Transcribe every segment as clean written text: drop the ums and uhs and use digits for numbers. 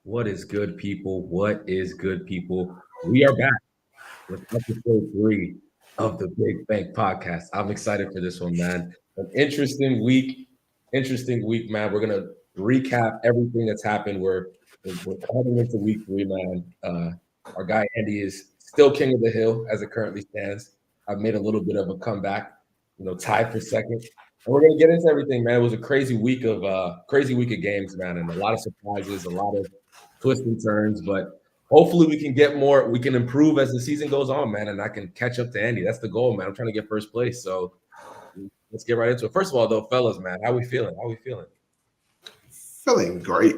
What is good, people? What is good, people? We are back with episode 3 of the Big Bank Podcast. I'm excited for this one, man. An interesting week, man. We're gonna recap everything that's happened. We're coming into week 3, man. Our guy Andy is still king of the hill as it currently stands. I've made a little bit of a comeback, tied for second. And we're gonna get into everything, man. It was a crazy week of games, man, and a lot of surprises, a lot of twists and turns, but hopefully we can get more, we can improve as the season goes on, man, and I can catch up to Andy. That's the goal, man. I'm trying to get first place. So let's get right into it. First of all, though, fellas, man, how we feeling? Feeling great.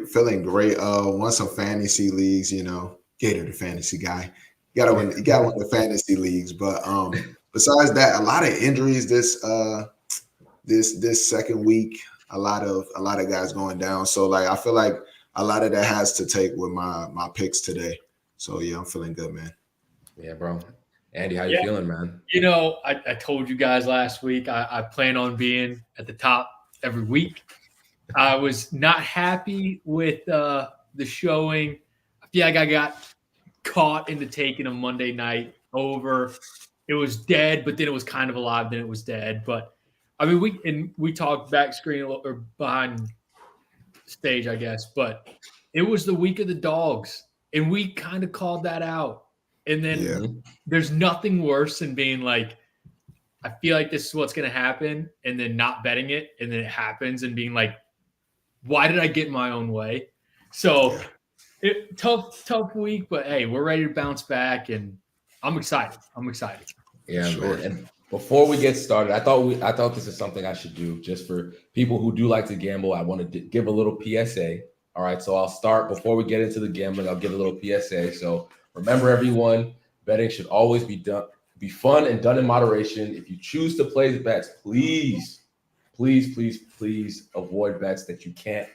Won some fantasy leagues, Gator the fantasy guy. You gotta win the fantasy leagues. But besides that, a lot of injuries this second week, a lot of guys going down. So I feel like a lot of that has to take with my picks today. So yeah, I'm feeling good, man. Yeah, bro. Andy, how you feeling, man? I told you guys last week I plan on being at the top every week. I was not happy with the showing. I feel like I got caught into taking a Monday night over. It was dead, but then it was kind of alive. Then it was dead. But I mean, we talked back screen or behind stage, I guess. But it was the week of the dogs, and we kind of called that out. And then there's nothing worse than being like, I feel like this is what's going to happen, and then not betting it, and then it happens, and being like, why did I get in my own way? So tough week, but hey, we're ready to bounce back, and I'm excited. Yeah, sure. Man. And before we get started, I thought this is something I should do just for people who do like to gamble. I want to give a little PSA. All right, so I'll start before we get into the gambling. I'll give a little PSA. So remember, everyone, betting should always be fun and done in moderation. If you choose to place bets, please avoid bets that you can't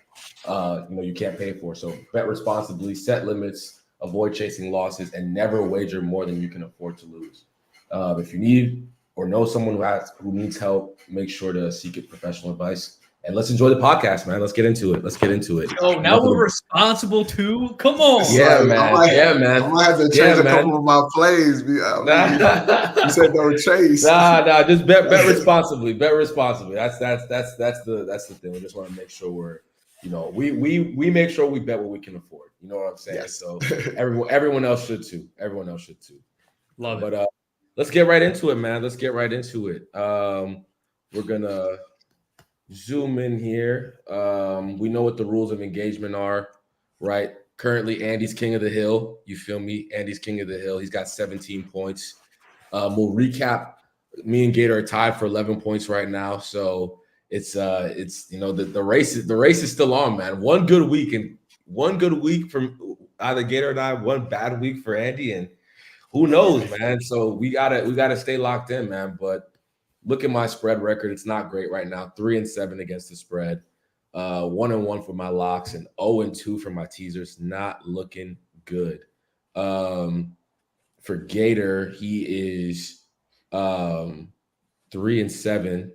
pay for. So bet responsibly, set limits, avoid chasing losses, and never wager more than you can afford to lose. If you need or know someone who needs help, make sure to seek professional advice. And let's enjoy the podcast, man. Let's get into it. Oh, now we're responsible too? Come on. Yeah, man. I might have to change a couple of my plays. You said don't chase. Nah. Just bet responsibly. Bet responsibly. That's the thing. We just want to make sure we make sure we bet what we can afford. You know what I'm saying? Yes. So everyone else should too. Love it. But let's get right into it, man. We're gonna zoom in here. We know what the rules of engagement are, right? Currently, Andy's king of the hill. You feel me? Andy's king of the hill. He's got 17 points. We'll recap. Me and Gator are tied for 11 points right now. So it's the race is still on, man. One good week from either Gator and I. One bad week for Andy, and who knows, man. So we gotta stay locked in, man. But look at my spread record. It's not great right now. 3-7 against the spread. 1-1 for my locks and 0-2 for my teasers. Not looking good. For Gator, he is 3-7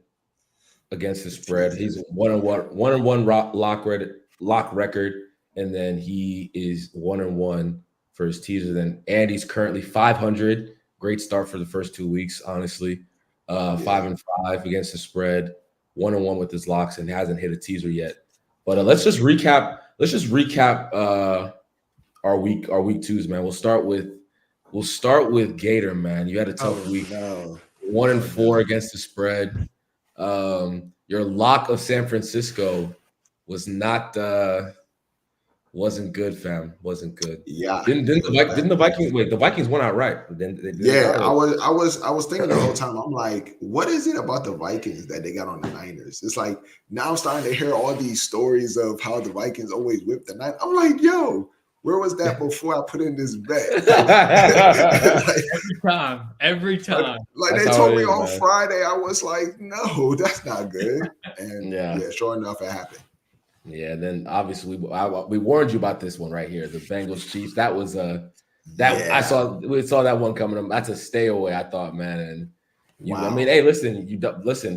against the spread. He's 1-1 lock record, and then he is 1-1 for his teaser. Then Andy's currently 500. Great start for the first 2 weeks, honestly. 5-5 against the spread, 1-1 with his locks, and hasn't hit a teaser yet. But let's just recap. Our week twos, man. We'll start with Gator, man. You had a tough week. No. 1-4 against the spread. Your lock of San Francisco wasn't good, fam. Wasn't good. Yeah. Didn't the Vikings wait? The Vikings won outright. I was thinking the whole time. I'm like, what is it about the Vikings that they got on the Niners? It's like now I'm starting to hear all these stories of how the Vikings always whip the Niners. I'm like, yo, where was that before I put in this bet? Every time. Like they told me on Friday, I was like, no, that's not good. And sure enough, it happened. Yeah, then obviously we warned you about this one right here, the Bengals Chiefs. That was we saw that one coming. That's a stay away, I thought, man. And I mean, hey, listen,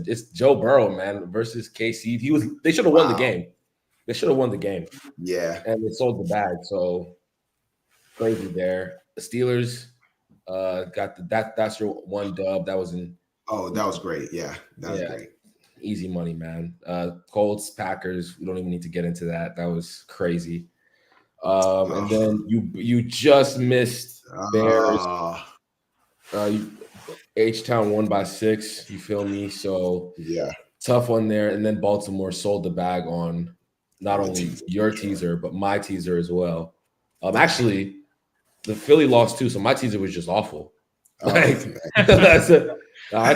it's Joe Burrow, man, versus KC. They should have won the game. They should have won the game. Yeah. And they sold the bag. So crazy there. The Steelers got that's your one dub. That was in That was great. Yeah, that was great. Easy money, man. Colts, Packers, we don't even need to get into that. That was crazy. And then you just missed Bears. H-Town won by 6. You feel me? So yeah, tough one there. And then Baltimore sold the bag on not only your teaser, but my teaser as well. Actually, the Philly lost too, so my teaser was just awful. My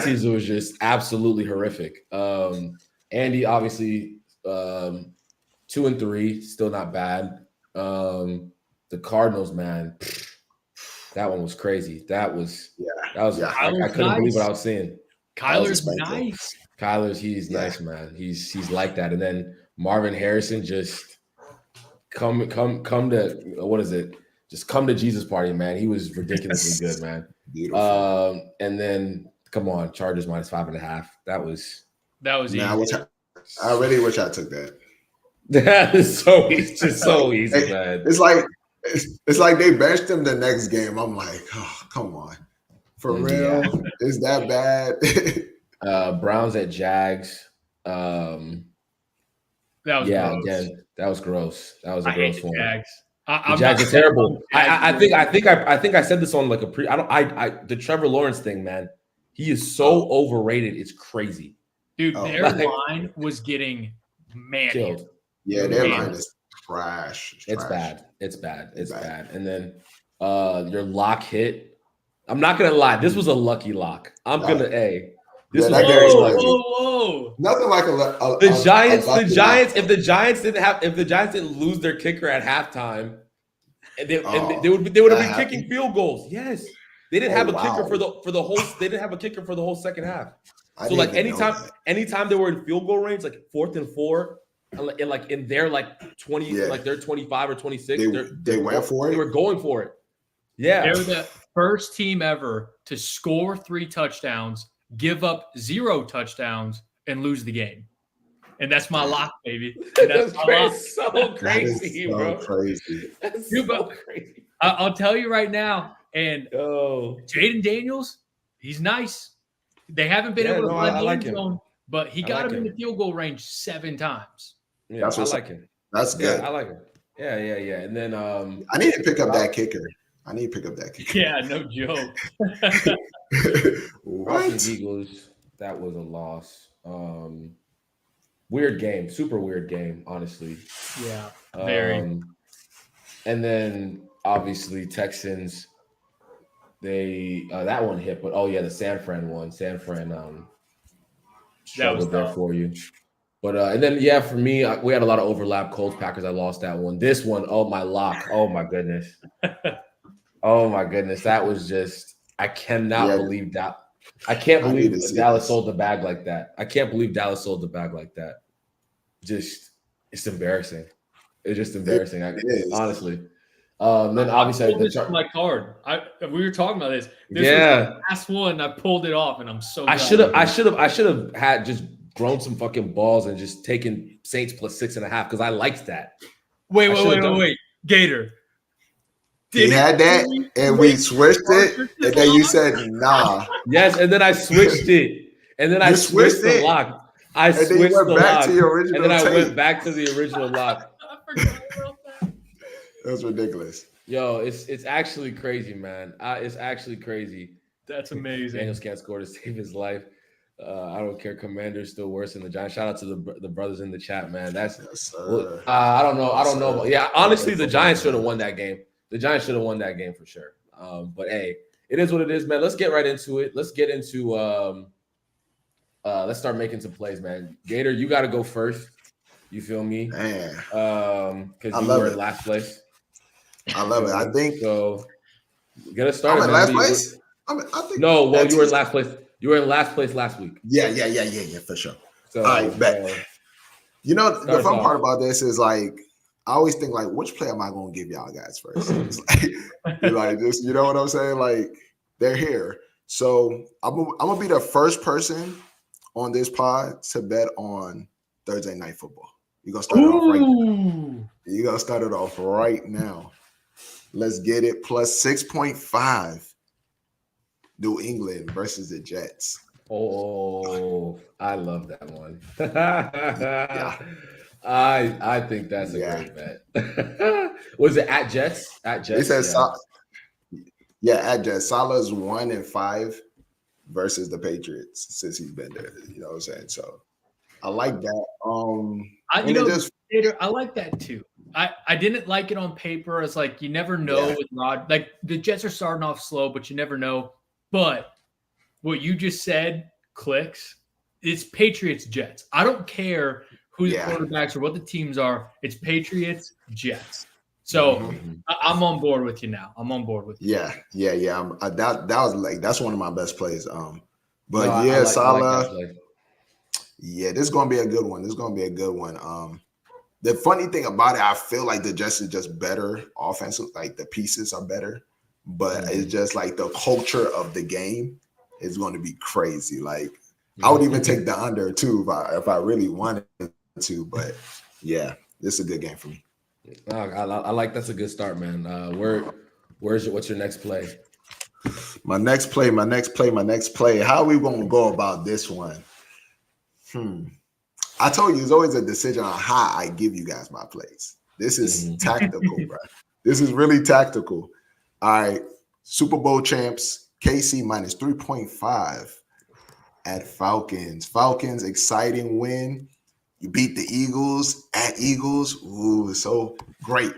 teaser was just absolutely horrific. Andy, obviously, 2-3, still not bad. The Cardinals, man, that one was crazy. I couldn't believe what I was seeing. Kyler's nice. He's nice, man. He's like that. And then Marvin Harrison just come to what is it? Just come to Jesus party, man. He was ridiculously good, man. Beautiful. And then come on, Chargers -5.5. That was easy. I already wish I took that. That is so easy, man. It's like they benched him the next game. I'm like, oh, come on. For real? Yeah. Is that bad? Browns at Jags. That was gross. Again, that was gross. That was a gross one. Jags. The Jags are terrible. I think I said this on like a the Trevor Lawrence thing, man. He is so overrated. It's crazy. Dude, their line was getting killed. Yeah, their line is trash. It's bad. And then your lock hit. I'm not gonna lie. This was a lucky lock. This was very lucky. Whoa. Nothing like the Giants. If the Giants didn't lose their kicker at halftime, they would have been kicking field goals. Yes, they didn't have a kicker for the whole. They didn't have a kicker for the whole second half. So like anytime they were in field goal range, like 4th and 4, and like in their like 20, like they're 25 or 26, they went for it. They were going for it. Yeah, they're the first team ever to score 3 touchdowns, give up 0 touchdowns, and lose the game. And that's my lock, baby. That's so crazy, bro. Crazy. That's so crazy. I'll tell you right now. And Jaden Daniels, he's nice. They haven't been able to blend the end zone, but he got him in the field goal range 7 times. Yeah, I like him. That's good. I like him. Yeah. And then I need to pick up that kicker. Yeah, no joke. What? Eagles, that was a loss. Weird game, super weird game, honestly. Yeah, very. And then obviously Texans, they that one hit, but the San Fran one. San Fran struggled there for you. But and then for me, we had a lot of overlap. Colts, Packers, I lost that one. This one, my lock. Oh my goodness. Oh my goodness. That was just I cannot believe that. I can't believe Dallas sold the bag like that. Just it's embarrassing. It's just embarrassing. Honestly. Then obviously my card. We were talking about this. This was the last one. I pulled it off, and I'm so. I should have had just grown some fucking balls and just taken Saints +6.5 because I liked that. Wait, Gator. He had that, and we switched it, and then you said nah. Yes, and then I swithed it, and then I switched the lock. I switched the lock, and then I went back to the original lock. I forgot about that. That's ridiculous. Yo, it's actually crazy, man. It's actually crazy. That's amazing. Daniels can't score to save his life. I don't care. Commander's still worse than the Giants. Shout out to the brothers in the chat, man. That's I don't know. Yeah, honestly, the Giants should have won that game. The Giants should have won that game for sure. But hey, it is what it is, man. Let's get right into it. Let's get into let's start making some plays, man. Gator, you got to go first. You feel me? Man. Because you were in last place. I love it. I think so. Get us started. I'm in last place? I think you were in last place. You were in last place last week. Yeah, for sure. So, all right, bet. The fun part about this is like I always think like, which play am I going to give y'all guys first? It's like just, you know what I'm saying? Like they're here. So I'm gonna be the first person on this pod to bet on Thursday Night Football. You're gonna start it off right now. Ooh. You're gonna start it off right now. Let's get it. Plus 6.5. New England versus the Jets. Oh, I love that one. Yeah. I think that's a great bet. Was it at Jets? At They Jets, said, yeah. at Jets. Salah's 1-5 versus the Patriots since he's been there. You know what I'm saying? So I like that. I like that too. I didn't like it on paper. It's like you never know with Rod. Like the Jets are starting off slow, but you never know. But what you just said clicks. It's Patriots Jets. I don't care who the quarterbacks or what the teams are. It's Patriots Jets. So I'm on board with you now. I'm on board with you. Yeah. That was like that's one of my best plays. Salah. Yeah, this is gonna be a good one. The funny thing about it, I feel like the Jets is just better offensive. Like the pieces are better, but it's just like the culture of the game is going to be crazy. Like I would even take the under too if I really wanted to. But yeah, this is a good game for me. I like that's a good start, man. What's your next play? My next play. How are we gonna go about this one? I told you it's always a decision on how I give you guys my plays. This is tactical, bro. This is really tactical. All right, Super Bowl champs, KC minus 3.5 at Falcons. Falcons, exciting win. You beat the Eagles at Eagles. Ooh, so great.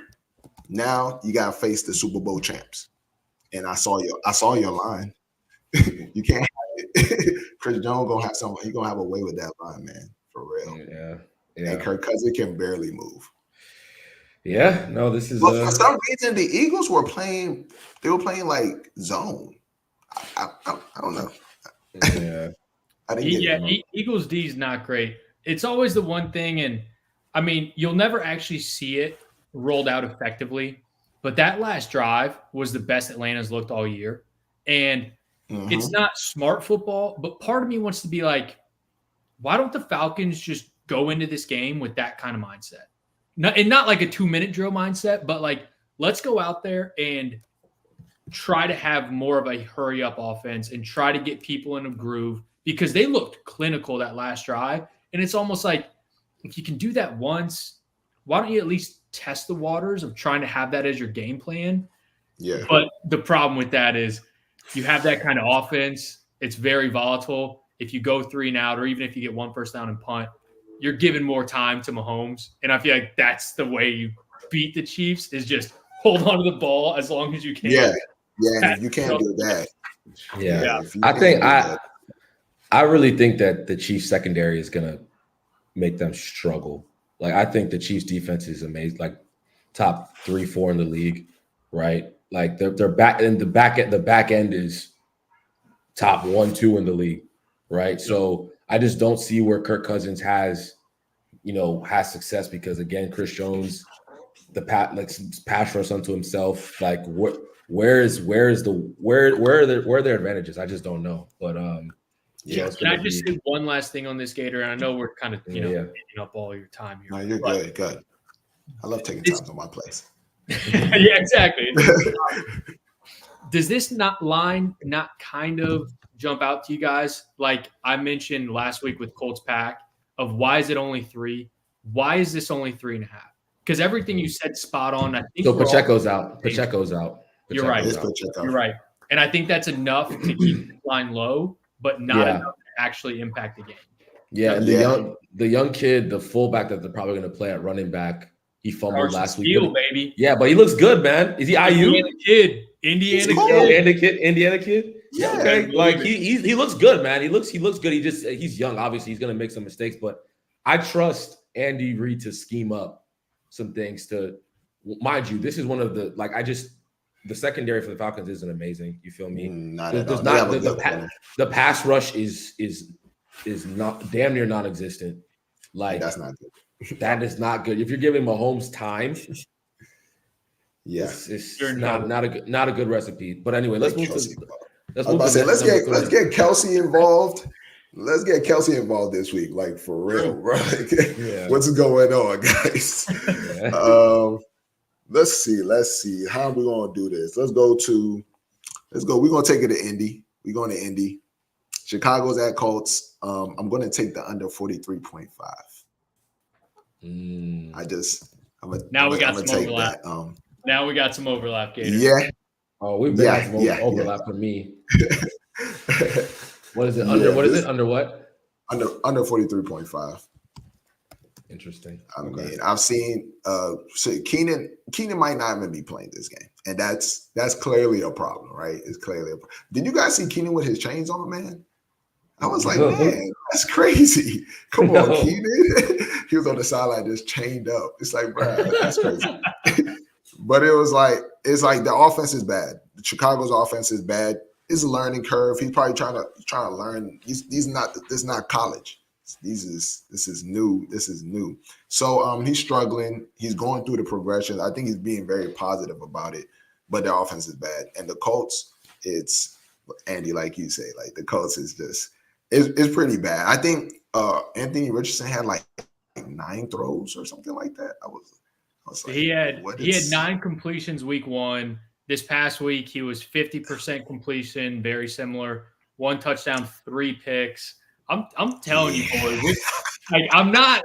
Now you gotta face the Super Bowl champs. And I saw your line. You can't have it. Chris Jones gonna have something. He's gonna have a way with that line, man. For real. Yeah. And Kirk Cousins can barely move. Yeah, no, this is. For some reason, the Eagles were playing. They were playing like zone. I don't know. Yeah. I didn't get it. Eagles D is not great. It's always the one thing, and I mean, you'll never actually see it rolled out effectively. But that last drive was the best Atlanta's looked all year, and it's not smart football. But part of me wants to be like, why don't the Falcons just go into this game with that kind of mindset? Not like a 2-minute drill mindset, but like, let's go out there and try to have more of a hurry up offense and try to get people in a groove, because they looked clinical that last drive. And it's almost like, if you can do that once, why don't you at least test the waters of trying to have that as your game plan? Yeah. But the problem with that is you have that kind of offense. It's very volatile. If you go 3 and out, or even if you get 1 first down and punt, you're giving more time to Mahomes. And I feel like that's the way you beat the Chiefs, is just hold on to the ball as long as you can. Yeah. You can't do that. Yeah. I really think that the Chiefs secondary is gonna make them struggle. Like, I think the Chiefs defense is amazing, like top 3-4 in the league, right? Like they're back, and the back end is top 1-2 in the league, right? So I just don't see where Kirk Cousins has success, because again, Chris Jones, the pass rush unto himself. Like where are their advantages? I just don't know. But can I just say one last thing on this, Gator? And I know we're kind of taking up all your time here. No, you're good. Good. I love taking time on my place. Yeah, exactly. Does this line not kind of jump out to you guys? Like I mentioned last week with Colts Pack, of why is it only 3? Why is this only 3.5? Because everything you said spot on. I think so. Pacheco's out. You're right. You're right. And I think that's enough to keep the line low, but not enough to actually impact the game. Yeah, and the young kid, the fullback that they're probably going to play at running back, he fumbled last week. Baby. Yeah, but he looks good, man. Is he IU? Indiana kid. Yeah. Okay. Like he looks good, man. He looks good. He's young. Obviously, he's going to make some mistakes, but I trust Andy Reid to scheme up some things to, mind you, this is one of the, the secondary for the Falcons isn't amazing. You feel me? The pass rush is not damn near non-existent. Like that's not good. That is not good. If you're giving Mahomes time, it's not a good recipe. But anyway, let's get Kelsey involved. Let's get Kelsey involved this week, like for real, bro. Like, Yeah. what's going on, guys? Yeah. Let's see. How are we gonna do this? Let's go. We're gonna take it to Indy. We're going to Indy. Chicago's at Colts. I'm gonna take the under 43.5. Now we got some overlap. Now we got some overlap, Gator. Yeah. Oh, we've been got some overlap for me. What is it? Under what is it? Under what? Under 43.5. Interesting. I mean, I've seen so Keenan might not even be playing this game. And that's clearly a problem, right? It's clearly a problem. Did you guys see Keenan with his chains on, man? I was like, man, that's crazy. Come on, Keenan. He was on the sideline just chained up. It's like, bro, that's crazy. But it's like the offense is bad. Chicago's offense is bad. It's a learning curve. He's probably trying to learn. This is not college. This is new. This is new. So he's struggling. He's going through the progression. I think he's being very positive about it. But the offense is bad. And the Colts, it's Andy, like you say, like the Colts is just it's pretty bad. I think Anthony Richardson had like 9 throws or something like that. I was like, he had 9 completions week 1. This past week he was 50% completion, very similar. 1 touchdown, 3 picks. I'm telling you, boys. Like I'm not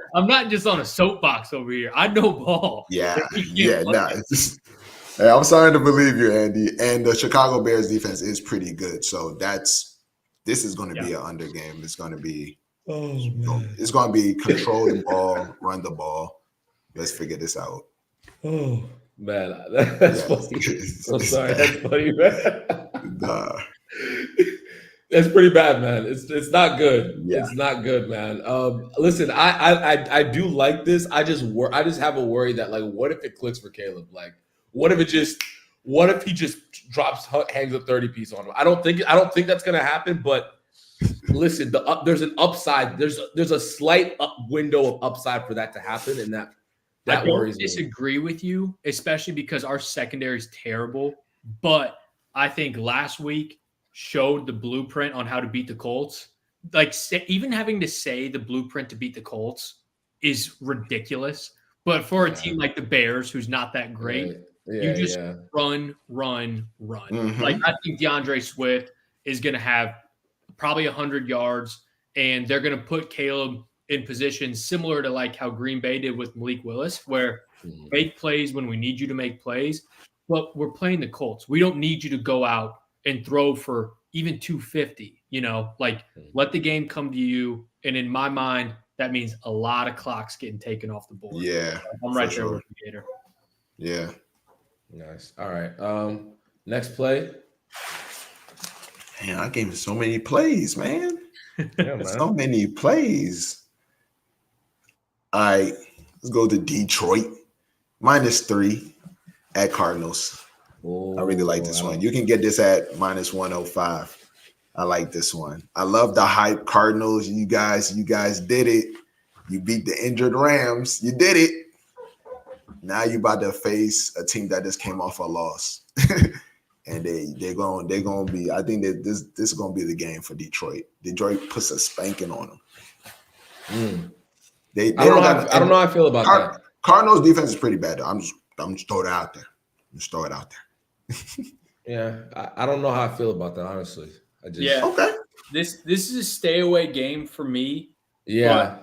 just on a soapbox over here. I know ball. Yeah. Hey, I'm sorry to believe you, Andy. And the Chicago Bears defense is pretty good. So this is going to be an under game. It's going to be it's going to be control the ball, run the ball. Let's figure this out. Oh man, that's funny. I'm sorry, that's funny, man. Nah. That's pretty bad, man. It's not good. Yeah. It's not good, man. Listen, I do like this. I just have a worry that like, what if it clicks for Caleb? Like, what if he just hangs a 30-piece on him? I don't think that's gonna happen. But listen, there's an upside. There's a slight window of upside for that to happen, and that worries me. I disagree with you, especially because our secondary is terrible. But I think last week showed the blueprint on how to beat the Colts. Like even having to say the blueprint to beat the Colts is ridiculous. But for a team like the Bears, who's not that great, you just run. Mm-hmm. Like I think DeAndre Swift is going to have probably 100 yards, and they're going to put Caleb in positions similar to like how Green Bay did with Malik Willis, where make plays when we need you to make plays. But we're playing the Colts. We don't need you to go out and throw for even 250, let the game come to you. And in my mind, that means a lot of clocks getting taken off the board. Yeah. I'm right there with you, Gator. Yeah. Nice. All right. Next play. Man, I gave you so many plays, man. Yeah, man. So many plays. All right. Let's go to Detroit. -3 at Cardinals. I really like this one. You can get this at -105. I like this one. I love the hype. Cardinals, you guys did it. You beat the injured Rams. You did it. Now you about to face a team that just came off a loss. And they're going to be, I think that this is going to be the game for Detroit. Detroit puts a spanking on them. I don't know how I feel about that. Cardinals defense is pretty bad. I'm just throwing it out there. Yeah, I don't know how I feel about that, honestly. Okay. This is a stay away game for me. Yeah.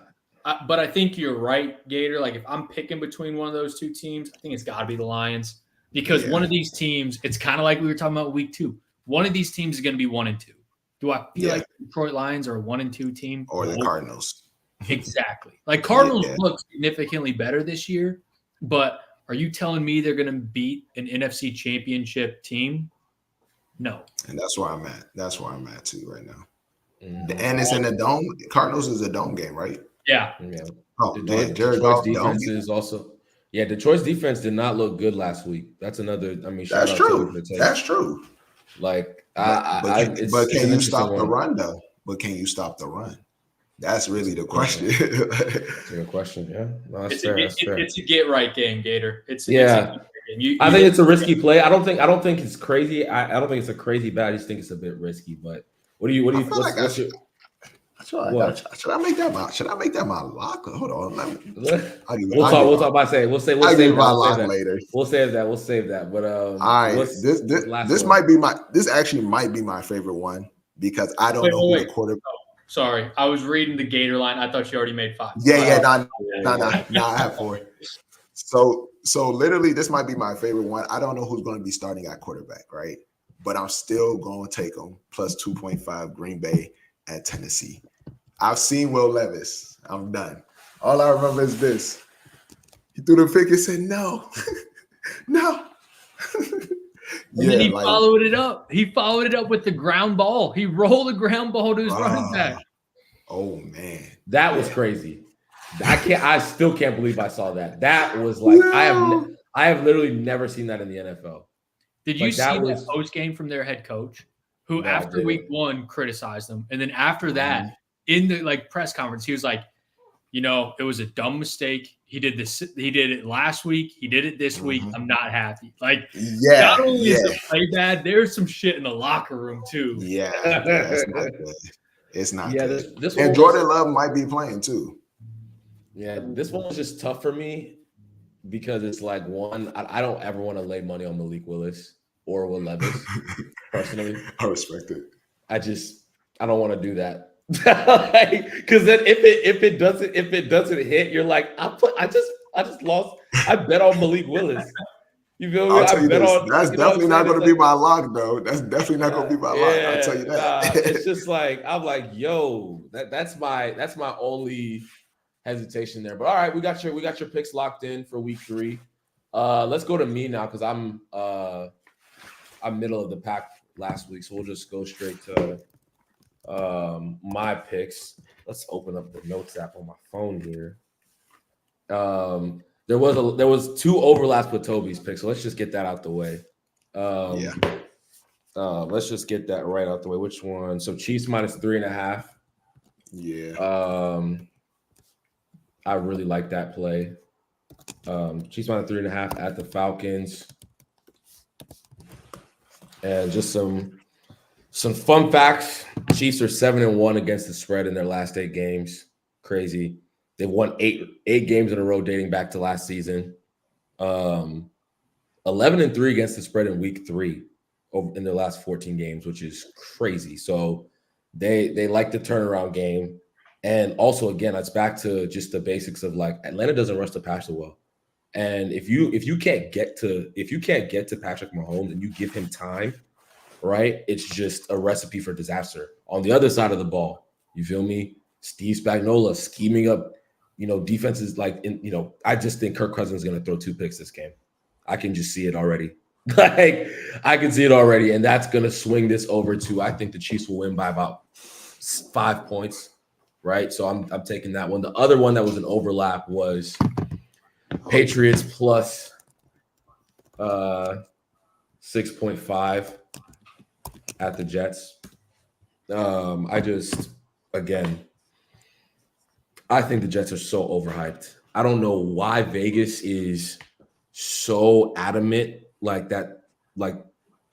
But I think you're right, Gator. Like if I'm picking between one of those two teams, I think it's got to be the Lions because one of these teams, it's kind of like we were talking about week 2. One of these teams is going to be 1-2. Do I feel like the Detroit Lions are a 1-2 team or the Cardinals? Exactly. Like Cardinals look significantly better this year, but are you telling me they're going to beat an NFC Championship team? No. And that's where I'm at. That's where I'm at too right now. And it's in the dome. Cardinals is a dome game, right? Yeah. Oh, man. Detroit's defense is also. Yeah, Detroit's defense did not look good last week. That's another. I mean, that's true. That's true. Like, but can you stop the run though? But can you stop the run? That's really the question. That's a good question. Yeah, no, that's fair. It's a get right game, Gator. I think it's a risky play. I don't think it's crazy. I don't think it's a crazy bet. I just think it's a bit risky. But what do you? I Should I make that my lock? Hold on. We'll talk about saying we'll save my lock later. We'll save that. But all right, this actually might be my favorite one because I don't know who the quarterback. Sorry, I was reading the Gator line. I thought you already made 5. Nah, I have 4. So literally, this might be my favorite one. I don't know who's going to be starting at quarterback, right? But I'm still going to take them plus 2.5 Green Bay at Tennessee. I've seen Will Levis. I'm done. All I remember is this. He threw the pick and said, no, no. And then he followed it up. He followed it up with the ground ball. He rolled the ground ball to his running back. Oh, man. That was crazy. I still can't believe I saw that. That was like, I have literally never seen that in the NFL. Did you see that post game from their head coach, who after week 1 criticized them, and then after that in the press conference he was like, it was a dumb mistake. He did this. He did it last week. He did it this week. I'm not happy. Not only is the play bad, there's some shit in the locker room too. Yeah, it's not good. It's not good. This and Jordan Love might be playing too. Yeah, this one was just tough for me because it's like, one, I don't ever want to lay money on Malik Willis or Will Levis personally. I respect it. I don't want to do that. Because then if it doesn't hit, you're like, I just lost. I bet on Malik Willis. You feel me? That's definitely not going to be my lock, though. That's definitely not going to be my lock. I'll tell you that. It's just like, I'm like, yo, that's my only hesitation there. But all right, we got your picks locked in for week 3. Let's go to me now because I'm middle of the pack last week, so we'll just go straight to my picks. Let's open up the notes app on my phone here. There was 2 overlaps with Toby's picks, so let's just get that out the way. Let's just get that right out the way. Which one? So Chiefs minus 3.5. Yeah. I really like that play. Chiefs minus 3.5 at the Falcons. And just some fun facts. Chiefs are 7-1 against the spread in their last 8 games. Crazy. They've won 8 games in a row dating back to last season. 11-3 against the spread in week 3 in their last 14 games, which is crazy. So they like the turnaround game. And also, again, it's back to just the basics of Atlanta doesn't rush the passer well. And if you can't get to Patrick Mahomes and you give him time, right, it's just a recipe for disaster. On the other side of the ball, you feel me? Steve Spagnuolo scheming up, defenses I just think Kirk Cousins is going to throw 2 picks this game. I can just see it already. I can see it already, and that's going to swing this over to, I think the Chiefs will win by about 5 points, right? So I'm taking that one. The other one that was an overlap was Patriots plus 6.5 at the Jets. I think the Jets are so overhyped. I don't know why Vegas is so adamant like that. I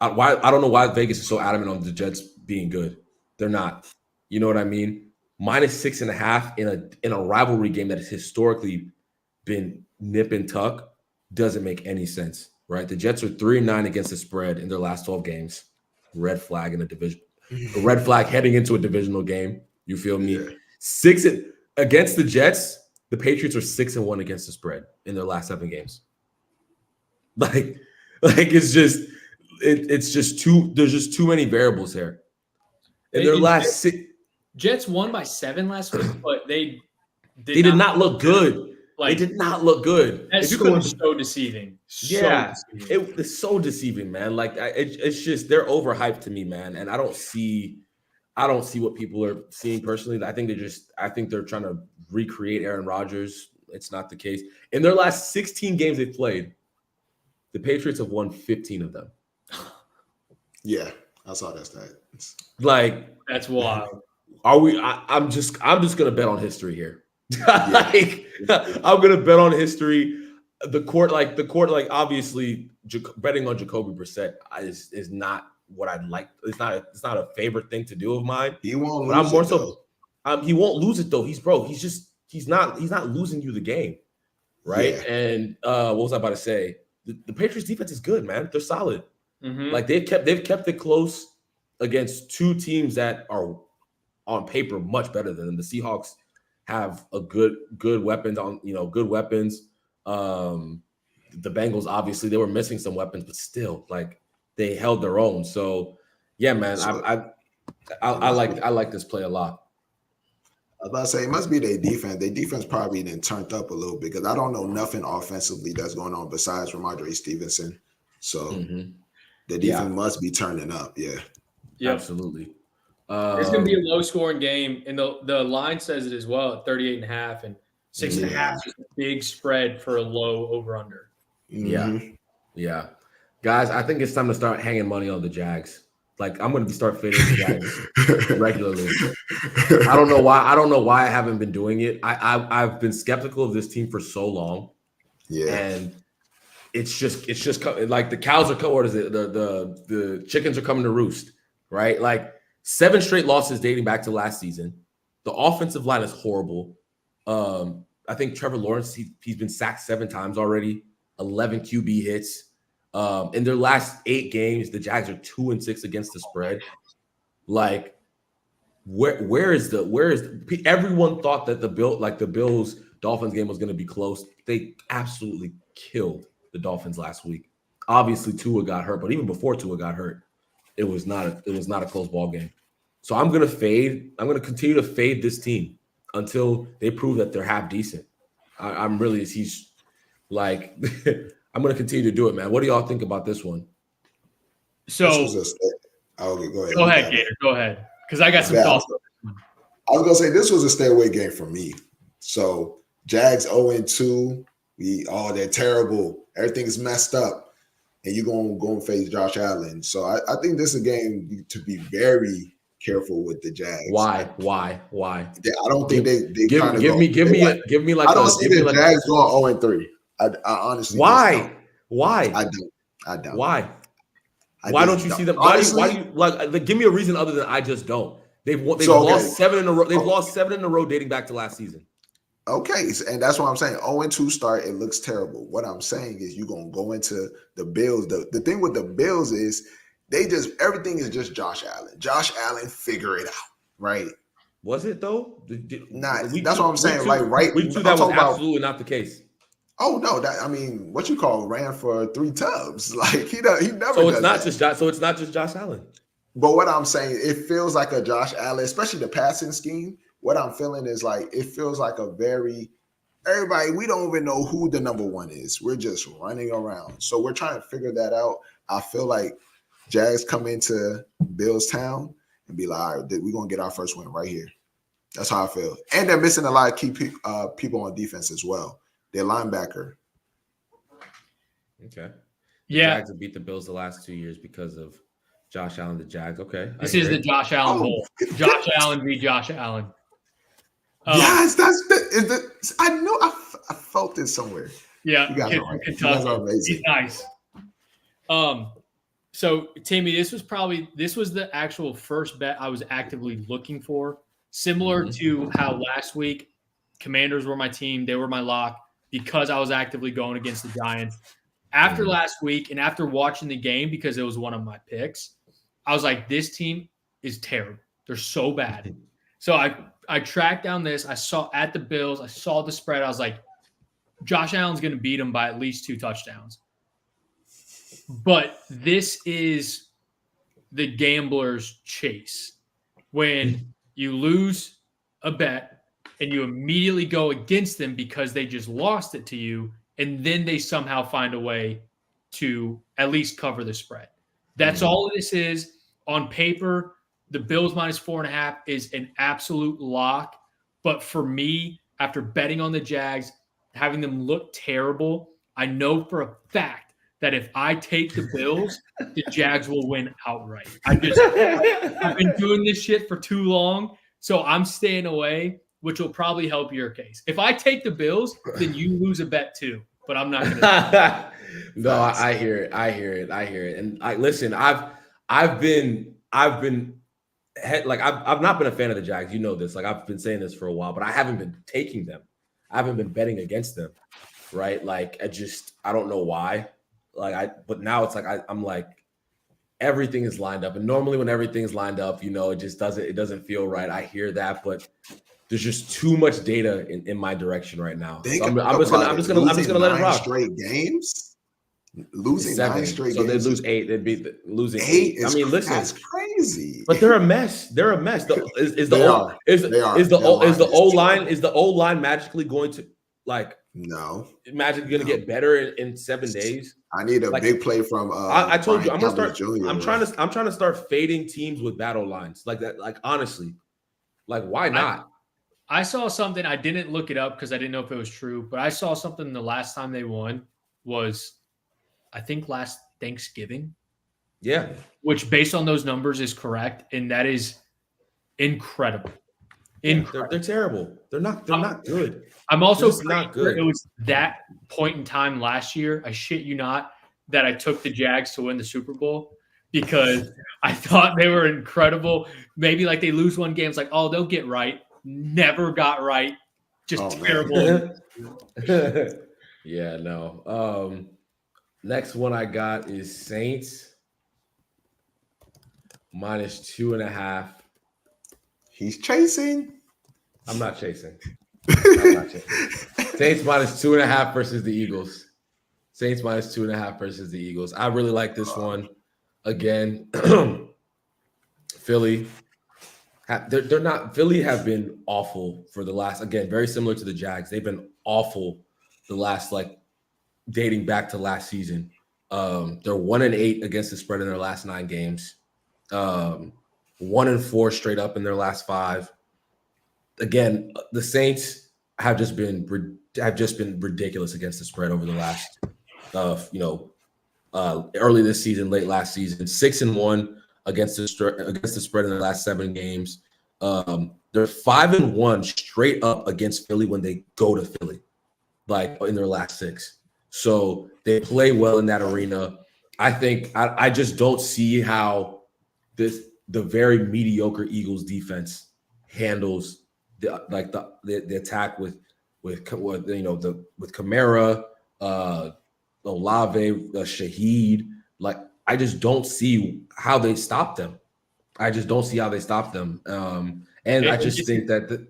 don't know why Vegas is so adamant on the Jets being good. They're not. You know what I mean? Minus 6.5 in a rivalry game that has historically been nip and tuck doesn't make any sense, right? The Jets are 3-9 against the spread in their last 12 games. Red flag in a division. A red flag heading into a divisional game. You feel me? Yeah. Against the Jets, the Patriots are 6-1 against the spread in their last 7 games. It's just too. There's just too many variables here. In their last 6, Jets won by 7 last week, but they did not look good. They did not look good. That score is so deceiving. It's so deceiving, man. It's just they're overhyped to me, man. And I don't see what people are seeing personally. I think they're trying to recreate Aaron Rodgers. It's not the case. In their last 16 games they've played, the Patriots have won 15 of them. Yeah, I saw that stat. That's wild. I'm just gonna bet on history here. I'm gonna bet on history. The court, obviously, betting on Jacoby Brissett is not what I'd like. It's not a favorite thing to do of mine. He won't lose. He won't lose it though. He's not losing you the game, right? Yeah. And what was I about to say? The Patriots defense is good, man. They're solid. Mm-hmm. Like they've kept it close against two teams that are on paper much better than them. The Seahawks have a good weapons on, good weapons. The Bengals, obviously, they were missing some weapons, but still, like, they held their own. So, yeah, man, So, I like this play a lot. I was about to say it must be their defense. Their defense probably then turned up a little bit because I don't know nothing offensively that's going on besides Ramondre Stevenson. So the defense must be turning up. Yeah, absolutely. It's going to be a low-scoring game, and the line says it as well at 38.5 and 6.5 is a big spread for a low over/under. Yeah. Guys, I think it's time to start hanging money on the Jags. Like, I'm going to start fading the Jags regularly. I don't know why I haven't been doing it. I've been skeptical of this team for so long. Yeah. And it's just like the cows are, what is it? The chickens are coming to roost, right? Like 7 straight losses dating back to last season. The offensive line is horrible. I think Trevor Lawrence, he's been sacked 7 times already, 11 QB hits. In their last 8 games, the Jags are 2-6 against the spread. Like, where is everyone thought that the Bills Dolphins game was going to be close. They absolutely killed the Dolphins last week. Obviously, Tua got hurt, but even before Tua got hurt, it was not a close ball game. So I'm going to continue to fade this team until they prove that they're half decent. I'm going to continue to do it, man. What do y'all think about this one? So, go ahead, Gator. Go ahead, because I got some thoughts. I was going to say this was a stay away game for me. So Jags 0-2. They're terrible. Everything's messed up, and you're going to go and face Josh Allen. So I think this is a game to be very careful with the Jags. Why? I don't think they give me like I don't see the Jags going 0-3. I honestly why? I don't. Why? Why don't you see them? Honestly, why do you like? Give me a reason other than I just don't. They've lost 7 in a row. They've lost 7 in a row dating back to last season. Okay, and that's what I'm saying. 0-2 start, it looks terrible. What I'm saying is you're gonna go into the Bills. The thing with the Bills is everything is just Josh Allen. Josh Allen, figure it out, right? Was it though? That's what I'm saying. Week 2, that was absolutely not the case. Oh no, what you call ran for 3 tubs. Like he never. So it's not just Josh Allen. But what I'm saying, it feels like a Josh Allen, especially the passing scheme. What I'm feeling is like it feels like everybody. We don't even know who the number 1 is. We're just running around. So we're trying to figure that out. I feel like Jags come into Bills Town and be like, all right, we're gonna get our first win right here. That's how I feel. And they're missing a lot of key people on defense as well. Their linebacker. Okay. Yeah. Jags have beat the Bills the last 2 years because of Josh Allen, the Jags. Okay. This is the Josh Allen bowl. Josh Allen v. Josh Allen. Yes, I know. I felt it somewhere. Yeah. You guys are right. You guys are amazing. He's nice. So Temi, this was the actual first bet I was actively looking for. Similar to how last week Commanders were my team, they were my lock because I was actively going against the Giants. After last week and after watching the game, because it was one of my picks, I was like, this team is terrible. They're so bad. So I tracked down this. I saw at the Bills, I saw the spread. I was like, Josh Allen's going to beat them by at least 2 touchdowns. But this is the gambler's chase. When you lose a bet, and you immediately go against them because they just lost it to you, and then they somehow find a way to at least cover the spread. That's all this is. On paper, the Bills minus 4.5 is an absolute lock. But for me, after betting on the Jags, having them look terrible, I know for a fact that if I take the Bills, the Jags will win outright. I've been doing this shit for too long, so I'm staying away, which will probably help your case. If I take the Bills, then you lose a bet too. But I'm not going to. No, I hear it. And listen, I've been like I've not been a fan of the Jags. You know this. Like I've been saying this for a while, but I haven't been taking them. I haven't been betting against them. Right? Like I don't know why. But now it's like I'm like everything is lined up. And normally when everything's lined up, it just doesn't feel right. I hear that, but there's just too much data in my direction right now. So I'm just gonna let it rock. Straight games, losing 7. 9 straight so games. They lose 8. They'd be losing 8. 8. I mean, listen, that's crazy. But they're a mess. They're a mess. Is the O line magically going to no? Magically going to get better in 7 days? I need a big play from. I told you I'm gonna start. Jr. I'm trying to start fading teams with battle lines like that. Like honestly, like why not? I saw something. I didn't look it up because I didn't know if it was true, but I saw something the last time they won was, I think, last Thanksgiving. Yeah. Which, based on those numbers, is correct, and that is incredible. They're terrible. They're not good. I'm also not good. It was that point in time last year, I shit you not, that I took the Jags to win the Super Bowl because I thought they were incredible. Maybe like they lose one game, it's like, oh, they'll get right. Never got right. Just terrible. Yeah, no. Next one I got is Saints -2.5. He's chasing. I'm not chasing. Saints -2.5 versus the Eagles. Saints -2.5 versus the Eagles. I really like this one. Again, Philly. They're not. Philly have been awful for the last. Again, very similar to the Jags. They've been awful the last, dating back to last season. They're 1-8 against the spread in their last 9 games. 1-4 straight up in their last 5. Again, the Saints have just been ridiculous against the spread over the last, early this season, late last season. 6-1 against the spread in the last 7 games. They're 5-1 straight up against Philly when they go to Philly, in their last 6. So they play well in that arena. I think I just don't see how the very mediocre Eagles defense handles the attack with Kamara, Olave, Shaheed. I just don't see how they stop them. And I just think that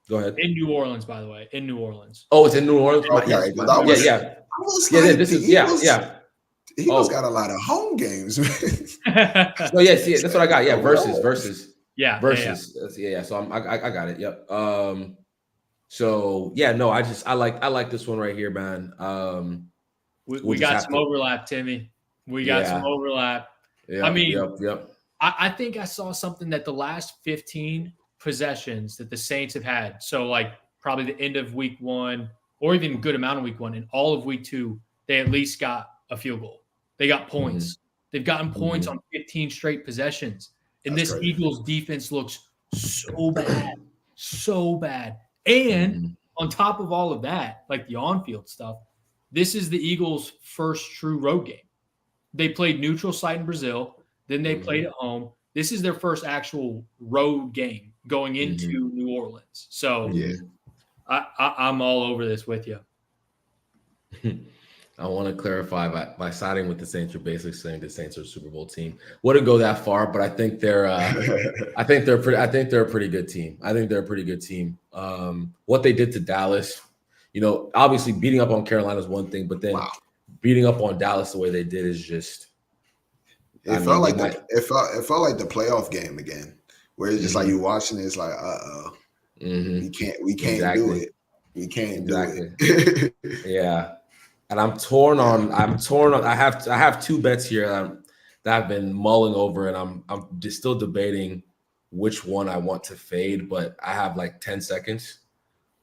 go ahead. In New Orleans, by the way. In New Orleans. Oh, it's in New Orleans? Okay. Yeah. The Eagles got a lot of home games. No, yes, yeah, that's what I got. Yeah, versus. Yeah. Versus. Yeah. So I got it. Yep. So yeah, no, I like this one right here, man. We got some overlap, Temi. We got some overlap. Yeah. I mean, yep. I think I saw something that the last 15 possessions that the Saints have had, so probably the end of week 1 or even a good amount of week 1 and all of week 2, they at least got a field goal. They got points. Mm-hmm. They've gotten points on 15 straight possessions. And That's crazy. Eagles defense looks so bad. And on top of all of that, the on-field stuff, this is the Eagles' first true road game. They played neutral site in Brazil. Then they played at home. This is their first actual road game going into New Orleans. So I'm all over this with you. I want to clarify by siding with the Saints, you're basically saying the Saints are a Super Bowl team. Wouldn't go that far, but I think they're a pretty good team. What they did to Dallas, obviously beating up on Carolina is one thing, but then beating up on Dallas the way they did is just. It felt like the playoff game again, where it's just you watching it, it's we can't do it. We can't do it. Yeah. And I'm torn on. I have 2 bets here that I've been mulling over, and I'm just still debating which one I want to fade. But I have 10 seconds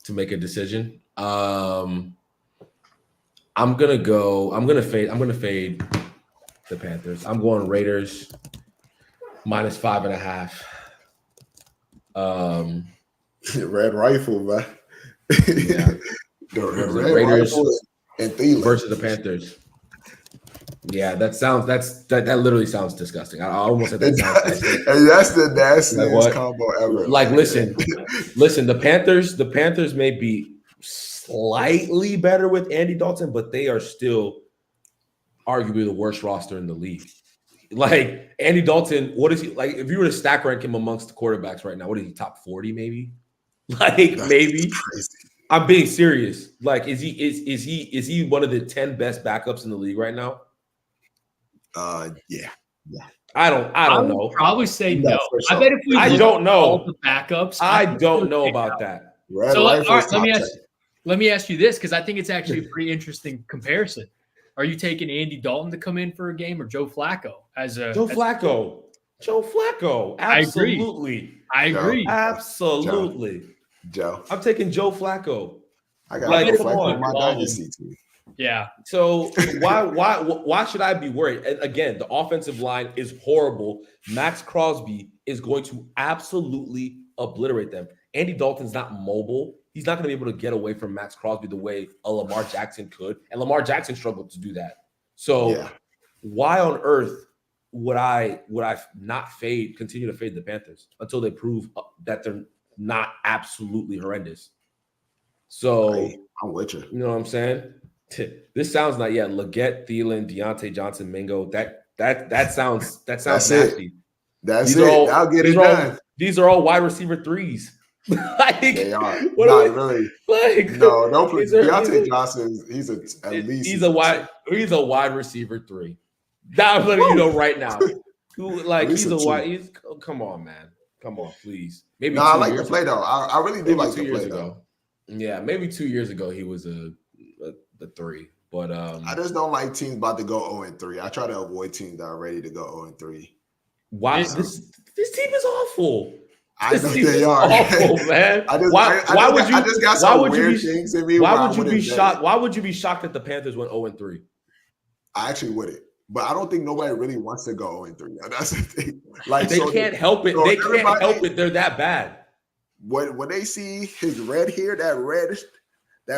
to make a decision. I'm gonna fade the Panthers. I'm going Raiders -5.5. Red Rifle, man. Yeah. The Red Raiders. Rifle and Thielen versus the Panthers. Yeah, that literally sounds disgusting. I almost said that sounds nasty. And that's the nastiest what? combo ever. Like, listen, the Panthers may be slightly better with Andy Dalton, but they are still arguably the worst roster in the league. Like, Andy Dalton, what is he like? If you were to stack rank him amongst the quarterbacks right now, what is he, top 40 maybe? Like, That's maybe. crazy. I'm being serious. Like, is he one of the 10 best backups in the league right now? Yeah. I don't know. Probably say no. Sure. I bet if we I look don't at know. all the backups, I don't know about that. Red So, all Rifle's right, top 10. let me ask you this, because I think it's actually a pretty interesting comparison. Are you taking Andy Dalton to come in for a game or Joe Flacco Joe Flacco? Absolutely. I agree. Absolutely. Joe. I'm taking Joe Flacco. I got Like, Joe come Flacco on. in my dynasty team. Yeah. So why should I be worried? And again, the offensive line is horrible. Max Crosby is going to absolutely obliterate them. Andy Dalton's not mobile. He's not going to be able to get away from Max Crosby the way a Lamar Jackson could. And Lamar Jackson struggled to do that. So why on earth would I not continue to fade the Panthers until they prove that they're not absolutely horrendous? So I'm with you. You know what I'm saying? This sounds like Leggett, Thielen, Deontay Johnson, Mingo. That sounds nasty. That's it. I'll get it done. These are all wide receiver threes. Like, they are. Not really. Like, no, don't put Deontay Johnson. He's a wide receiver 3. That I'm letting you know right now. Come on, man. Come on, please. Maybe I like the play though. I really do like the play though. Yeah, maybe 2 years ago he was a 3, but I just don't like teams about to go 0-3. I try to avoid teams that are ready to go 0-3. Why this team is awful. I know they are awful, man. Why would you be shocked? Why would you be shocked that the Panthers went 0-3? I actually wouldn't. But I don't think nobody really wants to go 0-3. That's the thing. Like, they can't help it. They can't help it. They're that bad. When they see his red hair, that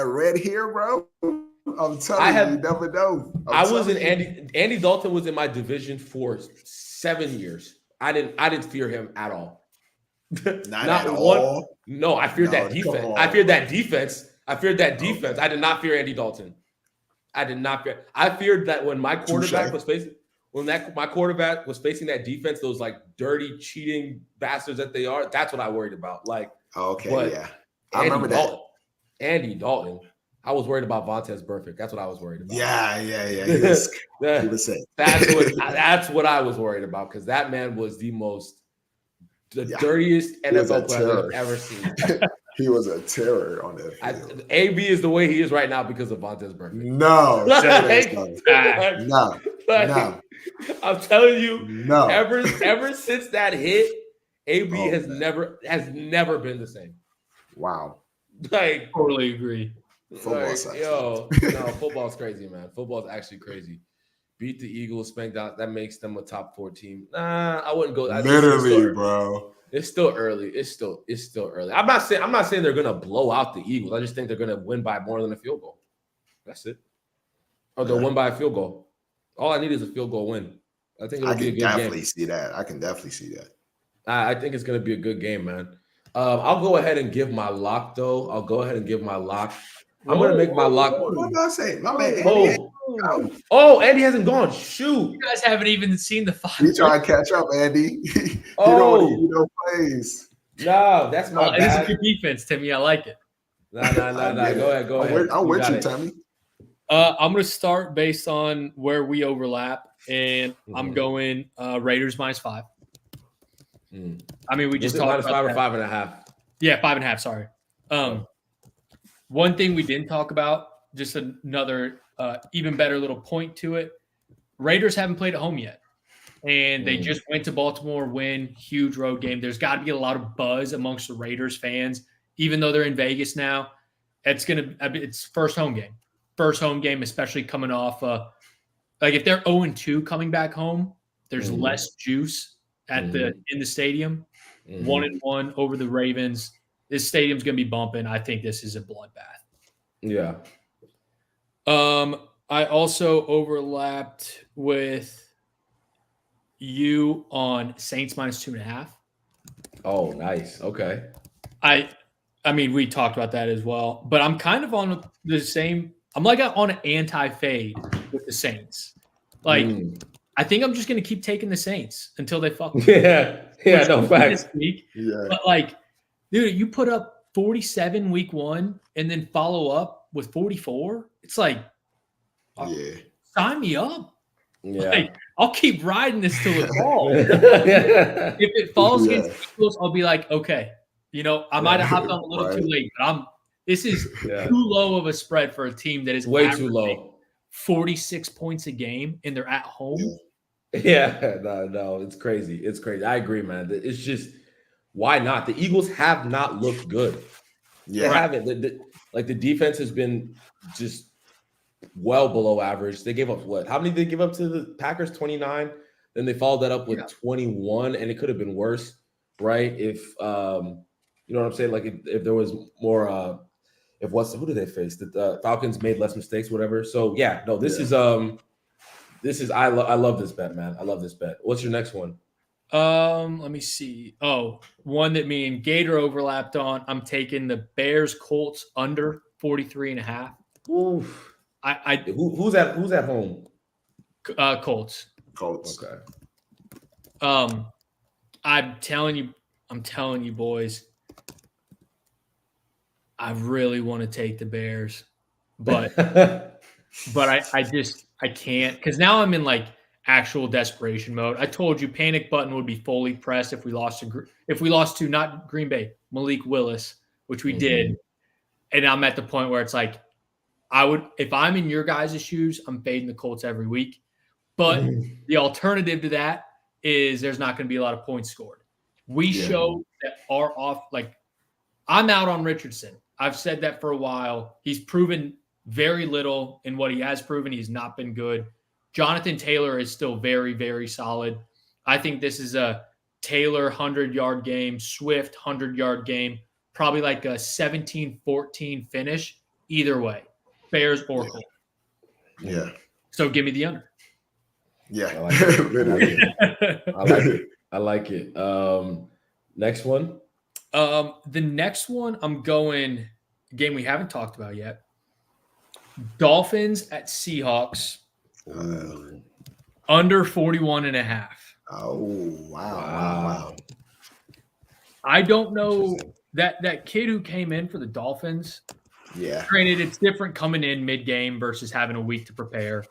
red hair, bro, I'm telling you never know. Andy Dalton was in my division for 7 years. I didn't fear him at all. Not at all. No, I feared that defense. I feared that defense. I did not fear Andy Dalton. I did not fear. I feared that when my quarterback was facing that defense, those like dirty, cheating bastards that they are. That's what I worried about. Like, I remember that. Andy Dalton. I was worried about Vontaze Burfict. That's what I was worried about. Yeah. He was sick. That's what I was worried about, because that man was the dirtiest NFL player I've ever seen. He was a terror on that field. AB is the way he is right now because of Vontaze Burfict. No. No. I'm telling you, ever since that hit, AB has never been the same. Wow. Like, totally agree. Football's crazy, man. Football's actually crazy. Beat the Eagles, spanked out. That makes them a top 4 team. I wouldn't go. Literally, bro. It's still early. It's still early. I'm not saying they're gonna blow out the Eagles. I just think they're gonna win by more than a field goal. That's it. Or they'll win by a field goal. All I need is a field goal win. I think it'll be a good game. I can definitely see that. I think it's gonna be a good game, man. I'll go ahead and give my lock, though. I'm gonna make my lock. What did I say? My man. Andy hasn't gone. Shoot. You guys haven't even seen the 5. We try to catch up, Andy. You don't want to give no plays. No, that's my bad. This is your defense, Temi. I like it. No. Go ahead. I'm with you, Temi. I'm going to start based on where we overlap, and I'm going Raiders -5. I mean, we just talked about -5 or 5.5. Yeah, 5.5. Sorry. One thing we didn't talk about, just another even better little point to it. Raiders haven't played at home yet, and they just went to Baltimore, win, huge road game. There's got to be a lot of buzz amongst the Raiders fans, even though they're in Vegas now. It's first home game, especially coming off. Like if they're 0-2 coming back home, there's less juice in the stadium. 1-1 over the Ravens. This stadium's going to be bumping. I think this is a bloodbath. Yeah. I also overlapped with you on Saints -2.5. Oh, nice. Okay. I mean, we talked about that as well, but I'm kind of on the same. I'm like on an anti-fade with the Saints. Like, I think I'm just going to keep taking the Saints until they fuck with me. Yeah, no facts. This week. Yeah. But like, dude, you put up 47 week 1 and then follow up with 44. It's like, Yeah. sign me up. Yeah. Like, I'll keep riding this till it falls. Yeah. If it falls Yeah. against the Eagles, I'll be like, okay, I might have hopped on a little Right. too late, but this is Yeah. too low of a spread for a team that is Way too low. 46 points a game and they're at home. Yeah, no, it's crazy. It's crazy. I agree, man. It's just why not? The Eagles have not looked good. Yeah. They haven't. The defense has been just well below average. They gave up what? How many did they give up to the Packers? 29. Then they followed that up with 21, and it could have been worse, right? If you know what I'm saying? Like if there was more who did they face? The Falcons made less mistakes, whatever. So yeah, no, this is I love this bet, man. I love this bet. What's your next one? Let me see. Oh, one that me and Gator overlapped on. I'm taking the Bears Colts under 43.5. Oof. Who's at home? Colts. Okay. I'm telling you, boys. I really want to take the Bears, but I can't because now I'm in like actual desperation mode. I told you, panic button would be fully pressed if we lost to not Green Bay, Malik Willis, which we did, and I'm at the point where it's like if I'm in your guys' shoes, I'm fading the Colts every week. But the alternative to that is there's not going to be a lot of points scored. We show that I'm out on Richardson. I've said that for a while. He's proven very little in what he has proven. He's not been good. Jonathan Taylor is still very, very solid. I think this is a Taylor 100-yard game, Swift 100-yard game, probably like a 17-14 finish. Either way, Bears or Colts. Yeah. So give me the under. Yeah. I like it. I like it. Next one. The next one, I'm going game we haven't talked about yet. Dolphins at Seahawks. Under 41.5. Oh, wow. I don't know that kid who came in for the Dolphins. Yeah. Granted, it's different coming in mid-game versus having a week to prepare.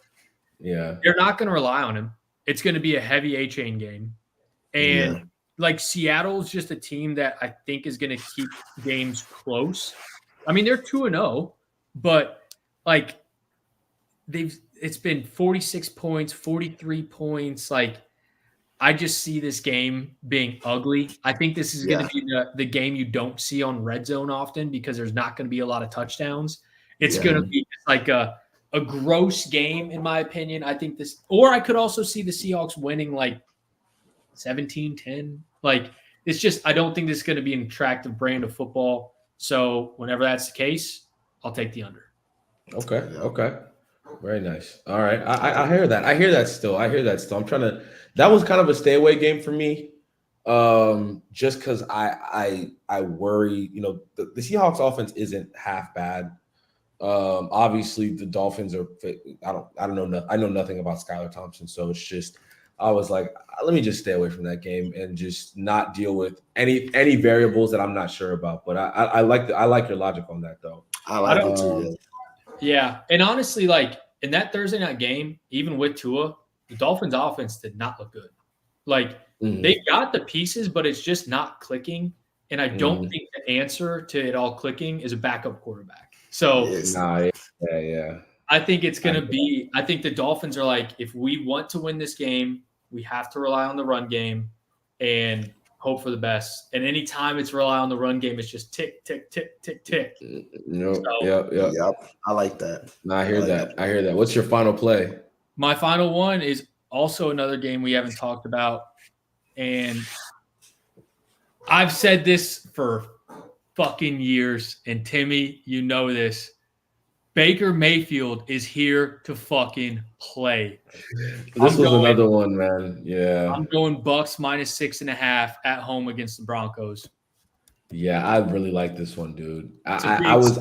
Yeah. They're not going to rely on him. It's going to be a heavy A-chain game. And like Seattle's just a team that I think is going to keep games close. I mean, they're 2-0, but like it's been 46 points, 43 points. Like I just see this game being ugly. I think this is going to be the game you don't see on Red Zone often because there's not going to be a lot of touchdowns. It's going to be just like a gross game, in my opinion. I think this, or I could also see the Seahawks winning like 17-10. Like it's just, I don't think this is going to be an attractive brand of football. So whenever that's the case, I'll take the under. Okay. Very nice. All right. I hear that. I hear that still. I'm trying to, that was kind of a stay away game for me. Just because I worry, the Seahawks offense isn't half bad. Obviously the Dolphins are, I don't know. I know nothing about Skylar Thompson. So it's just, I was like, let me just stay away from that game and just not deal with any variables that I'm not sure about. But I like your logic on that though. I like it too. Yeah. And honestly, like in that Thursday night game, even with Tua, the Dolphins offense did not look good. Like they got the pieces, but it's just not clicking. And I don't think the answer to it all clicking is a backup quarterback. So yeah. I think it's going to be, I think the Dolphins are like, if we want to win this game, we have to rely on the run game and hope for the best. And anytime it's rely on the run game, it's just tick, tick, tick, tick, tick. Yep. I like that. No, I hear that. What's your final play? My final one is also another game we haven't talked about. And I've said this for fucking years. And Temi, you know this. Baker Mayfield is here to fucking play. This was another one, man. Yeah. I'm going Bucks -6.5 at home against the Broncos. Yeah, I really like this one, dude. I was.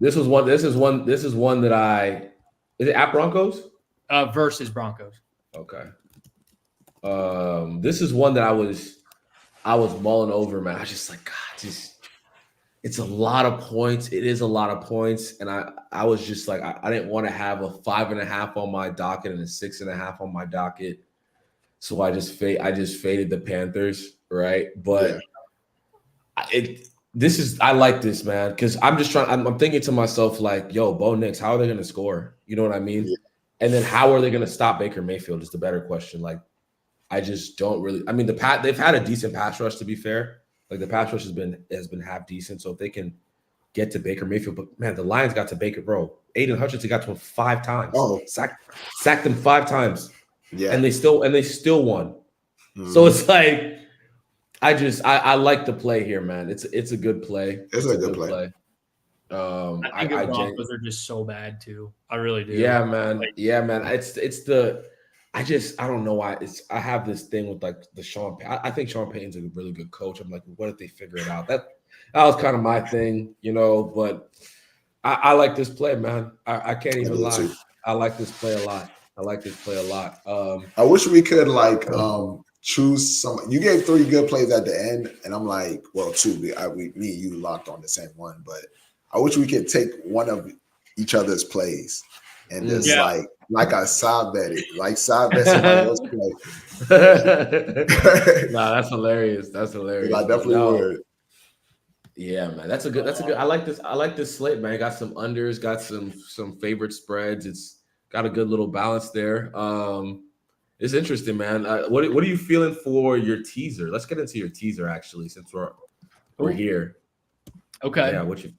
This is one that I. Is it at Broncos? Versus Broncos. Okay. This is one that I was mulling over, man. I was just like, God, it's a lot of points. It is a lot of points, and I was just like, I didn't want to have a 5.5 on my docket and a 6.5 on my docket, so I just faded the Panthers, right? But I like this, man, because I'm thinking to myself like, yo, Bo Nix, how are they going to score? You know what I mean? Yeah. And then how are they going to stop Baker Mayfield is the better question. Like, I just don't really. I mean, they've had a decent pass rush, to be fair. Like, the pass rush has been half decent. So if they can get to Baker Mayfield, but man, the Lions got to Baker, bro. Aiden Hutchinson got to him 5 times. Oh, sacked them 5 times. Yeah, and they still won. Mm-hmm. So it's like, I like the play here, man. It's a good play. It's a good play. I think the Broncos are just so bad too. I really do. Yeah, man. I don't know why I have this thing with like the Sean. I think Sean Payton's a really good coach. I'm like, what if they figure it out? That was kind of my thing, you know. But I like this play, man. I can't even lie. Too. I like this play a lot. I wish we could choose some. You gave 3 good plays at the end, and I'm like, well, 2. Me and you locked on the same one, but I wish we could take one of each other's plays and just like I side bet it, like side bet somebody else play. Nah, that's hilarious. I definitely would. Yeah, man, that's a good. I like this slate, man. Got some unders, got some favorite spreads. It's got a good little balance there. It's interesting, man. What are you feeling for your teaser? Let's get into your teaser, actually, since we're here. Okay. Yeah. What you?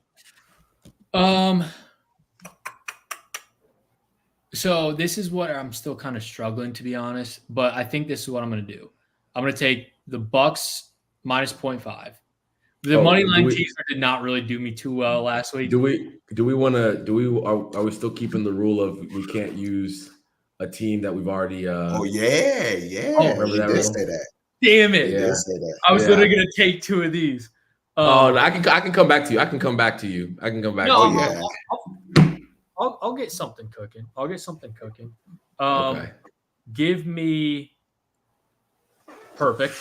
So this is what I'm still kind of struggling, to be honest, but I think this is what I'm going to do. I'm going to take the Bucks -0.5. The money line teaser did not really do me too well last week. Are we still keeping the rule of we can't use a team that we've already Oh, remember that rule? Say that. Damn it. Yeah. Say that. I was literally going to take 2 of these. I can come back to you. I can come back to you. I'll get something cooking. Okay. Give me perfect.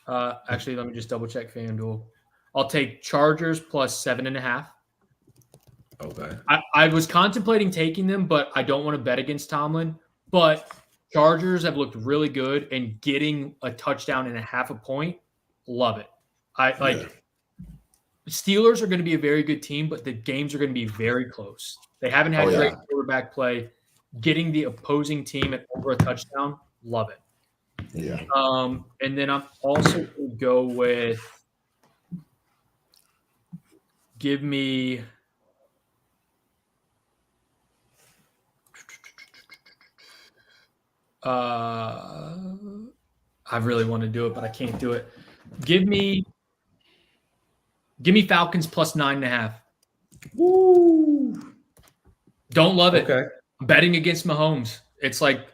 Actually, let me just double check FanDuel. I'll take Chargers +7.5. Okay. I was contemplating taking them, but I don't want to bet against Tomlin. But Chargers have looked really good, and getting a touchdown and a half a point, love it. Steelers are going to be a very good team, but the games are going to be very close. They haven't had great quarterback play. Getting the opposing team at over a touchdown, love it. Yeah. And then I'm also going to go with give me I really want to do it, but I can't do it. Give me Falcons +9.5. Woo! Don't love it. Okay. I'm betting against Mahomes. It's like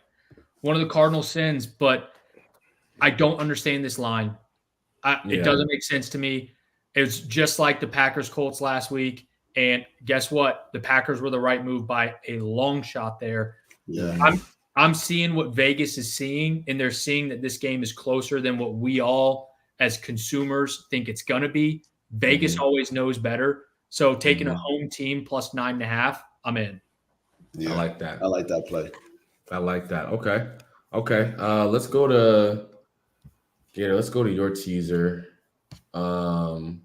one of the cardinal sins, but I don't understand this line. It doesn't make sense to me. It's just like the Packers-Colts last week, and guess what? The Packers were the right move by a long shot there. Yeah. I'm seeing what Vegas is seeing, and they're seeing that this game is closer than what we all as consumers think it's going to be. Vegas always knows better. So taking a home team +9.5, I'm in. Yeah, I like that. I like that play. I like that. Okay. Let's go to your teaser. Actually,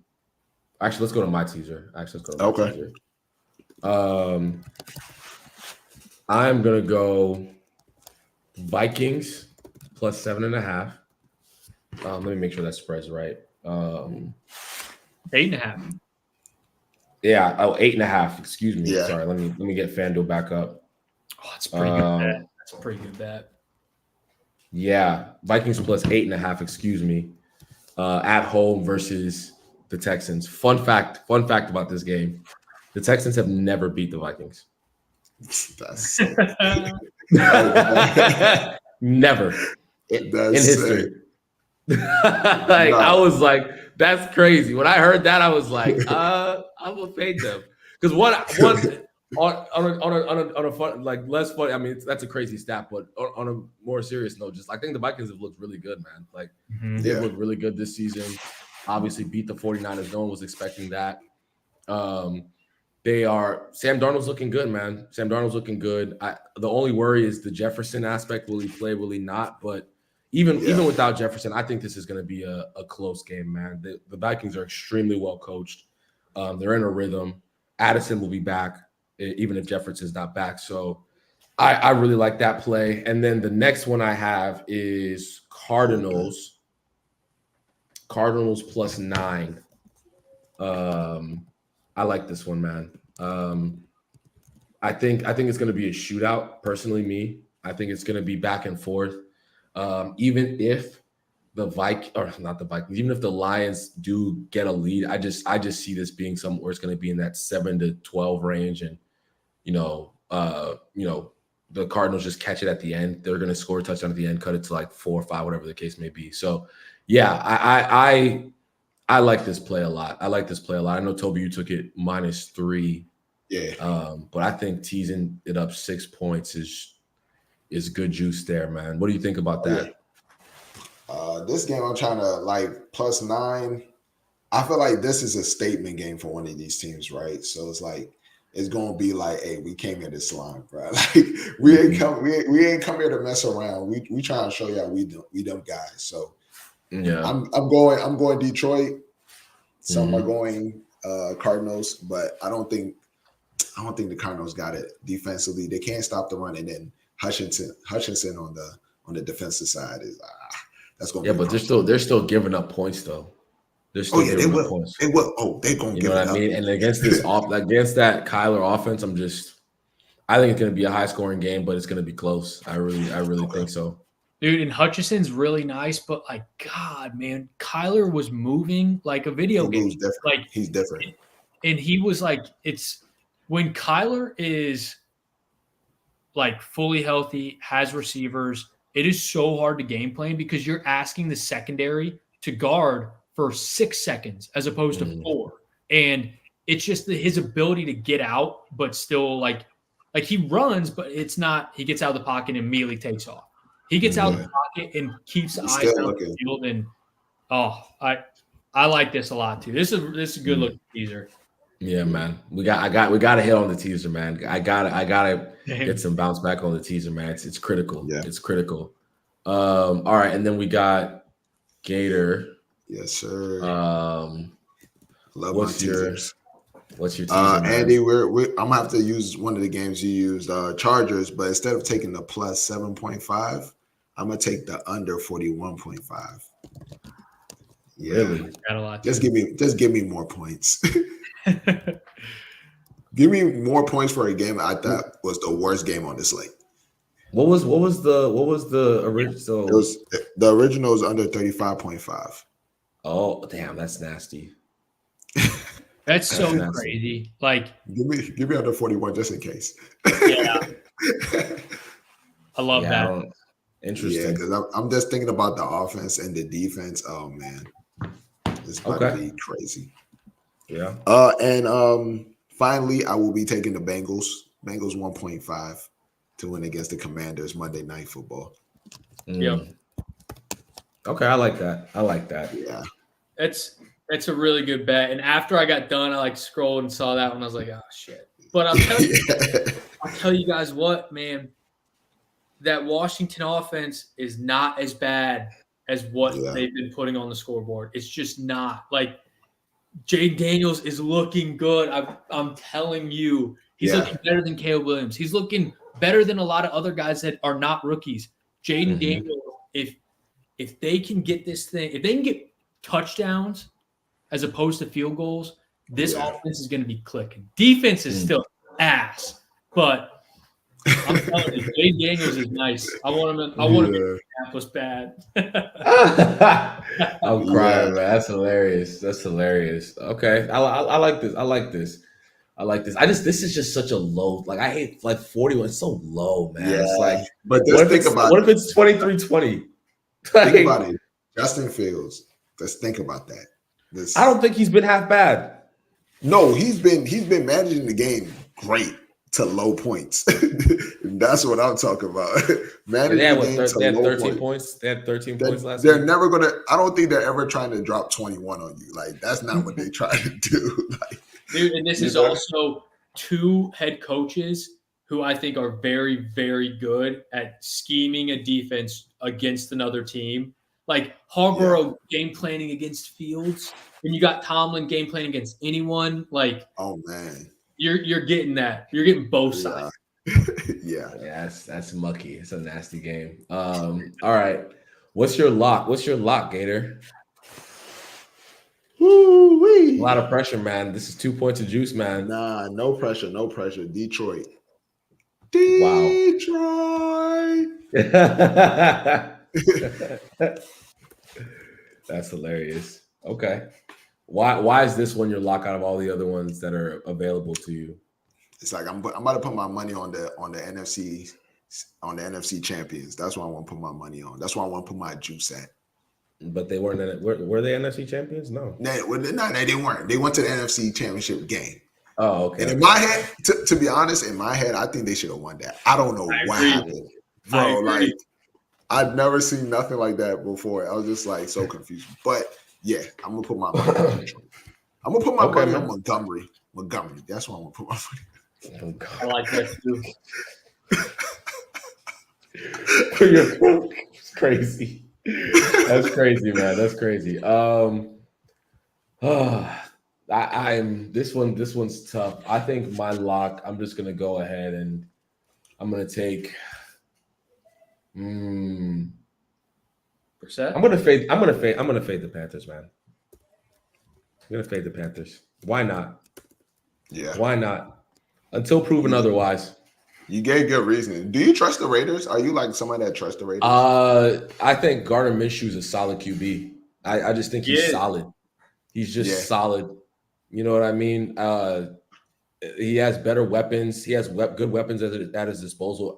let's go to my teaser. Teaser. I'm gonna go Vikings +7.5. Let me make sure that spread's right. 8.5. Yeah. Oh, 8.5. Excuse me. Yeah. Sorry. Let me get FanDuel back up. Oh, that's a pretty good bet. That's a pretty good bet. Yeah. Vikings +8.5. Excuse me. At home versus the Texans. Fun fact about this game. The Texans have never beat the Vikings. That's so Never in history. I was like, that's crazy. When I heard that, I was like, I'm gonna fade them because one on a fun, like less funny. I mean, that's a crazy stat, but on a more serious note, just I think the Vikings have looked really good, man. Like they've looked really good this season. Obviously, beat the 49ers. No one was expecting that. Sam Darnold's looking good, man. Sam Darnold's looking good. The only worry is the Jefferson aspect. Will he play? Will he not? But even without Jefferson, I think this is going to be a close game, man. The Vikings are extremely well coached. They're in a rhythm. Addison will be back, even if Jefferson's not back. So I really like that play. And then the next one I have is Cardinals. Cardinals +9. I like this one, man. I think it's going to be a shootout. Personally, I think it's going to be back and forth. Even if even if the Lions do get a lead, I just see this being somewhere where it's going to be in that 7 to 12 range, and the Cardinals just catch it at the end. They're going to score a touchdown at the end, cut it to like 4 or 5, whatever the case may be. So, yeah, I like this play a lot. I know, Toby, you took it -3. Yeah. But I think teasing it up 6 points is good juice there, man. What do you think about that? Yeah. This game, I'm trying to like +9. I feel like this is a statement game for one of these teams, right? So it's like it's gonna be like, hey, we came here to slime, bro. Like we ain't come here to mess around. We trying to show y'all we them guys. So yeah, I'm going Detroit. Some are going Cardinals, but I don't think the Cardinals got it defensively. They can't stop the run, and then Hutchinson on the defensive side is that's going to be but they're still giving up points though. They're still giving up points. They will. Oh, they're going to give it up. I mean? And against that Kyler offense, I think it's going to be a high scoring game, but it's going to be close. I really think so. Dude, and Hutchinson's really nice, but like, God, man, Kyler was moving like a video game. Like he's different. And he was like, it's when Kyler is like fully healthy, has receivers, it is so hard to game plan because you're asking the secondary to guard for 6 seconds as opposed to 4. And it's just his ability to get out, but still like he runs, but it's not, he gets out of the pocket and immediately takes off. He gets out of the pocket and keeps the eyes on the field. And I like this a lot too. This is a good looking teaser. Yeah, man. We got to hit on the teaser, man. I gotta get some bounce back on the teaser, man. It's critical. Yeah. It's critical. All right, and then we got Gator. Yes, sir. Love what's your teaser, Andy? I'm gonna have to use one of the games you used, Chargers, but instead of taking the +7.5, I'm gonna take the under 41.5. Yeah. Really? Just give me more points. Give me more points for a game I thought was the worst game on the slate. What was the original? The original was under 35.5. Oh, damn, that's nasty. That's so crazy. Like, give me under 41 just in case. Yeah. I love that. Interesting. Yeah, because I'm just thinking about the offense and the defense. Oh man, it's about to be crazy. Yeah. And finally, I will be taking the Bengals. Bengals 1.5 to win against the Commanders Monday Night Football. Yep. Okay, I like that. Yeah. That's a really good bet. And after I got done, I like scrolled and saw that one. I was like, oh shit. But I'll tell you guys what, man. That Washington offense is not as bad as what they've been putting on the scoreboard. It's just not. Like, Jay Daniels is looking good. I'm telling you. He's looking better than Caleb Williams. He's looking better than a lot of other guys that are not rookies. Jaden Daniels, if they can get this thing, if they can get touchdowns as opposed to field goals, this offense is going to be clicking. Defense is still ass, but I'm telling you, Jay Daniels is nice. I want him in Minneapolis bad. I'm crying, man. That's hilarious. Okay. I like this. I like this. This is just such a low. Like I hate like 41. It's so low, man. Yeah, It's like, but what just if it's 23-20? Think about it. Justin Fields. Let's think about that. I don't think he's been half bad. No, he's been managing the game great to low points. That's what I'm talking about. Managing They had, the game they had low 13 points. They had 13 points last They're week. never gonna. I don't think they're ever trying to drop 21 on you. Like that's not what they try to do. Like, dude, and this is also two head coaches who I think are very, very good at scheming a defense against another team. Like Harbaugh game planning against Fields, and you got Tomlin game planning against anyone. Like, oh man, you're getting that. You're getting both sides. Yeah, that's mucky. It's a nasty game. All right, what's your lock? What's your lock, Gator? Woo-wee. A lot of pressure, man. This is 2 points of juice, man. Nah, no pressure, no pressure. Detroit. Wow. That's hilarious. Okay. Why is this one your lock out of all the other ones that are available to you? It's like I'm about to put my money on the NFC champions. That's what I want to put my money on. That's why I want to put my juice at. But they weren't in it. Were they NFC champions? No. No, they weren't. They went to the NFC championship game. Oh, okay. And in my head, to be honest, in my head, I think they should have won that. I don't know what happened. Bro, like I've never seen nothing like that before. I was just like so confused. But yeah, I'm gonna put my money on Detroit. I'm gonna put my money on Montgomery. That's what I'm gonna put my money on. I like that too. It's crazy. That's crazy, man. That's crazy. This one's tough. I think my lock, I'm just gonna go ahead and I'm gonna take Percent? I'm gonna fade the Panthers, man. I'm gonna fade the Panthers. Why not? Yeah. Why not? Until proven otherwise. You gave good reasoning. Do you trust the Raiders? Are you like somebody that trusts the Raiders? I think Gardner Minshew is a solid QB. I just think he's solid. He's just solid. You know what I mean? He has better weapons. He has good weapons at his disposal.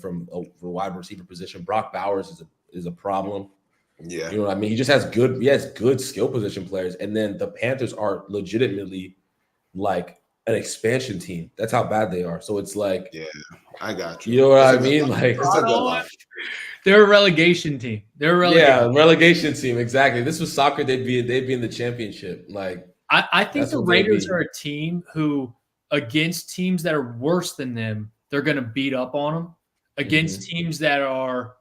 From a wide receiver position. Brock Bowers is a problem. Yeah, you know what I mean. He has good skill position players, and then the Panthers are legitimately like an expansion team. That's how bad they are. So it's like, yeah, I got you. You know what I mean? Like, it's a good line. They're a relegation team. Relegation team. Exactly. This was soccer. They'd be in the championship. Like, I think the Raiders are a team who, against teams that are worse than them, they're going to beat up on them. Against teams that are,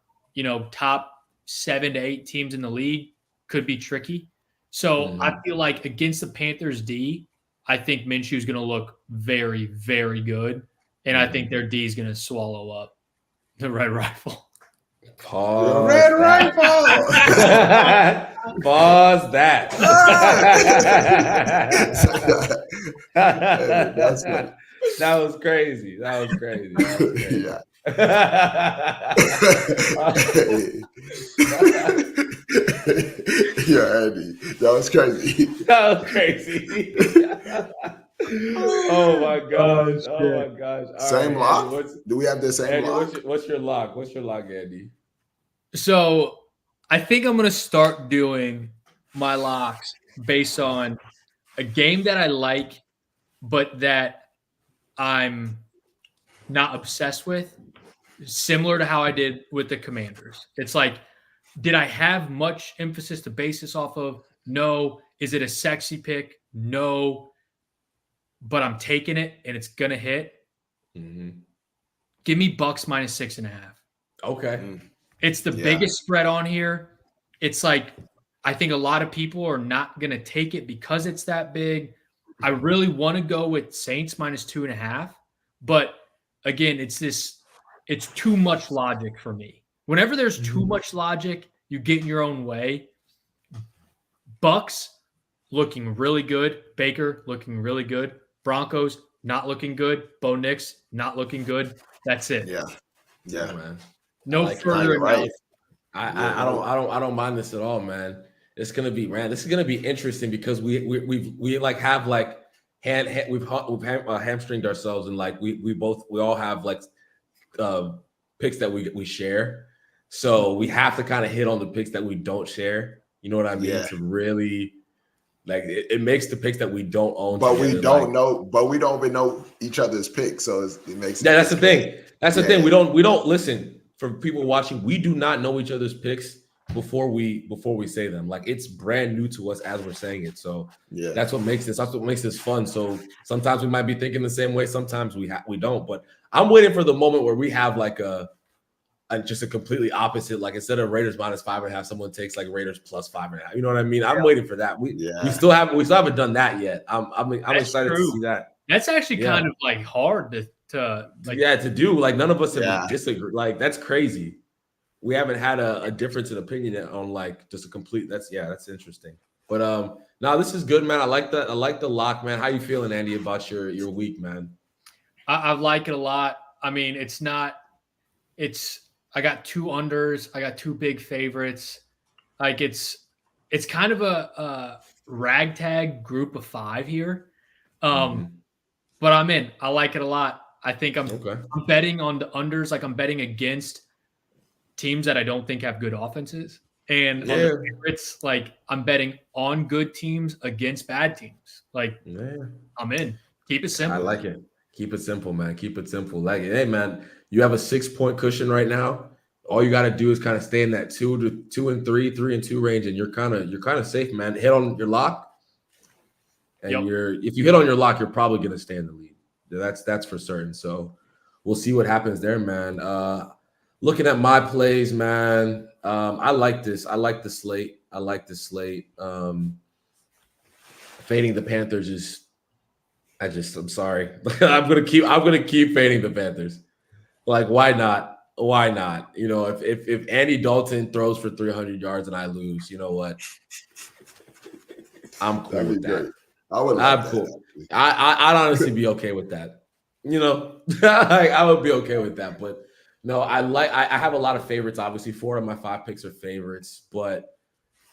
top 7 to 8 teams in the league, could be tricky. So I feel like against the Panthers D, I think Minshew is going to look very, very good. And I think their D is going to swallow up the Red Rifle. Pause. Red Rifle. Pause that. That's good. That was crazy. Yeah. Yeah, Andy. That was crazy. Oh my gosh. All same right, lock? Andy, Do we have the same Andy, lock? What's your lock? What's your lock, Andy? So I think I'm going to start doing my locks based on a game that I like, but that I'm not obsessed with, similar to how I did with the Commanders. It's like, did I have much emphasis to base this off of? No. Is it a sexy pick? No. But I'm taking it, and it's going to hit. Give me Bucks minus 6.5. Okay. It's the biggest spread on here. It's like, I think a lot of people are not going to take it because it's that big. I really want to go with Saints minus 2.5. But again, it's too much logic for me. Whenever there's too much logic, you get in your own way. Bucks looking really good. Baker looking really good. Broncos not looking good. Bo Nix not looking good. That's it. Yeah, man. No further analysis. I don't mind this at all, man. It's gonna be, man. This is gonna be interesting because we like have like hamstringed ourselves, and like we all have like picks that we share. So we have to kind of hit on the picks that we don't share. You know what I mean? Yeah. To really like it makes the picks that we don't own. But together, we don't know. But we don't even know each other's picks, so it makes. Yeah, that's the thing. That's the thing. We don't listen. For people watching, we do not know each other's picks before we say them. Like it's brand new to us as we're saying it. So yeah, that's what makes this fun. So sometimes we might be thinking the same way. Sometimes we don't. But I'm waiting for the moment where we have like just a completely opposite. Like instead of Raiders -5.5, someone takes like Raiders +5.5. You know what I mean? I'm waiting for that. We still haven't done that yet. I'm excited to see that. That's actually kind of like hard to do. Like none of us have disagree. Like that's crazy. We haven't had a difference in opinion on like just a complete. That's interesting. But no, this is good, man. I like the lock, man. How you feeling, Andy, about your week, man? I like it a lot. I mean, I got 2 unders. I got 2 big favorites. Like it's kind of a ragtag group of 5 here. But I'm in. I like it a lot. I think I'm betting on the unders. Like I'm betting against teams that I don't think have good offenses. And on the favorites, like I'm betting on good teams against bad teams. Like I'm in. Keep it simple. I like it. Keep it simple, man. Keep it simple. Like, hey, man, you have a 6-point cushion right now. All you got to do is kind of stay in that 2 and 3, 3 and 2 range, and you're kind of safe, man. Hit on your lock, and if you hit on your lock, you're probably going to stay in the lead. That's for certain. So we'll see what happens there, man. Looking at my plays, man, I like this. I like the slate. Fading the Panthers is. I'm sorry. I'm gonna keep fading the Panthers. Like, why not? Why not? You know, if Andy Dalton throws for 300 yards and I lose, you know what? I'm cool with that. I'm cool. I'd honestly be okay with that. You know, I would be okay with that. But no, I have a lot of favorites. Obviously, 4 of my 5 picks are favorites, but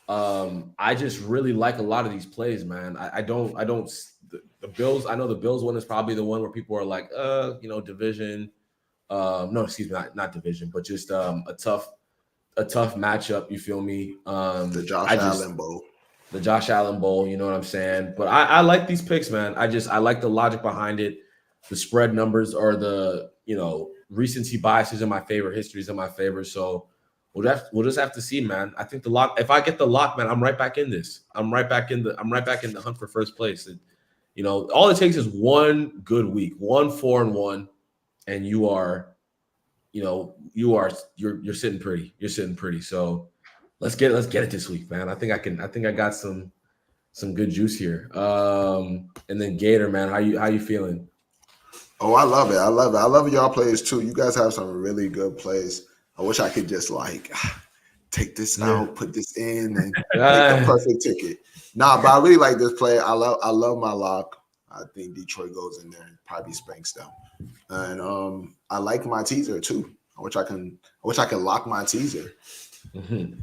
I just really like a lot of these plays, man. I don't. The Bills. I know the Bills one is probably the one where people are like, division. No, excuse me, not division, but just a tough matchup. You feel me? The Josh Allen Bowl. The Josh Allen Bowl. You know what I'm saying? But I like these picks, man. I like the logic behind it. The spread numbers are the recency biases in my favor, histories in my favor. So we'll just have to see, man. I think the lock. If I get the lock, man, I'm right back in this. I'm right back in the hunt for first place. And, all it takes is one good week, 1-4-1, and you're sitting pretty. You're sitting pretty. So let's get it this week, man. I think I got some good juice here. And then Gator, man, how you feeling? Oh, I love it. I love y'all plays too. You guys have some really good plays. I wish I could just take this out, put this in, and make a perfect ticket. Nah, but I really like this play. I love my lock. I think Detroit goes in there and probably spanks them. And I like my teaser too. I wish I can lock my teaser. Mm-hmm.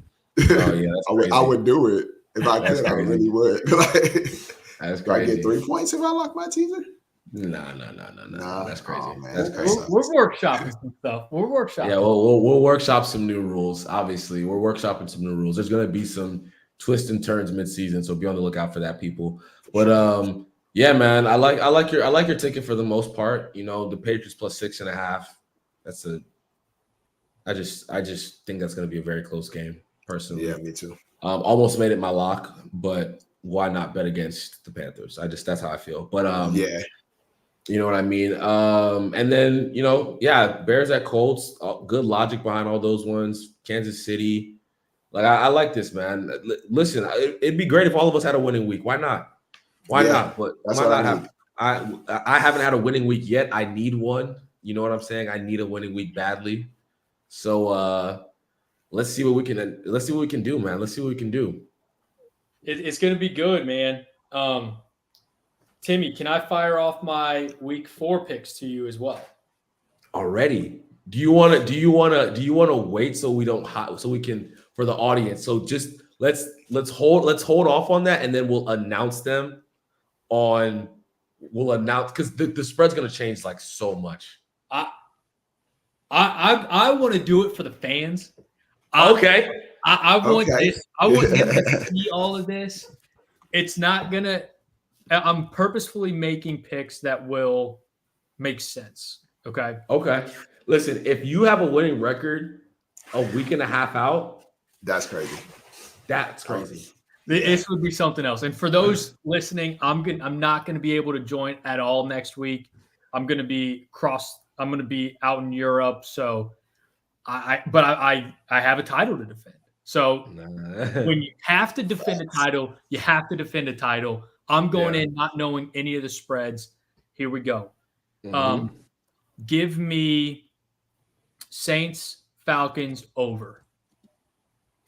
Oh yeah, I would do it if I could. I really would. That's crazy. Do I get 3 points if I lock my teaser? No. That's crazy. Oh, man. That's crazy. We're workshopping some stuff. Yeah, we'll workshop some new rules. Obviously, we're workshopping some new rules. There's going to be some twists and turns mid-season, so be on the lookout for that, people. But yeah, man, I like your ticket for the most part. The Patriots +6.5. I just think that's going to be a very close game, personally. Yeah, me too. Almost made it my lock, but why not bet against the Panthers? That's how I feel. But yeah. You know what I mean? And then, Bears at Colts, good logic behind all those ones. Kansas City. Like, I like this, man. Listen, it'd be great if all of us had a winning week. Why not? Why not? But that's what I haven't had a winning week yet. I need one. You know what I'm saying? I need a winning week badly. So let's see what we can do, man. Let's see what we can do. It's going to be good, man. Temi, can I fire off my week 4 picks to you as well? Already? Do you want to wait so we can for the audience? So just let's hold off on that, and then we'll announce them on will announce because the spread's going to change like so much. I want to do it for the fans. Okay. I want Okay. this. I want them to see all of this. It's not gonna. I'm purposefully making picks that will make sense. Okay. Okay. Listen, if you have a winning record a week and a half out, That's crazy. that's crazy. This would be something else. And for those listening, I'm not going to be able to join at all next week. I'm going to be out in Europe. So I have a title to defend. So when you have to defend a title, you have to defend a title. I'm going in not knowing any of the spreads. Here we go. Give me Saints, Falcons over.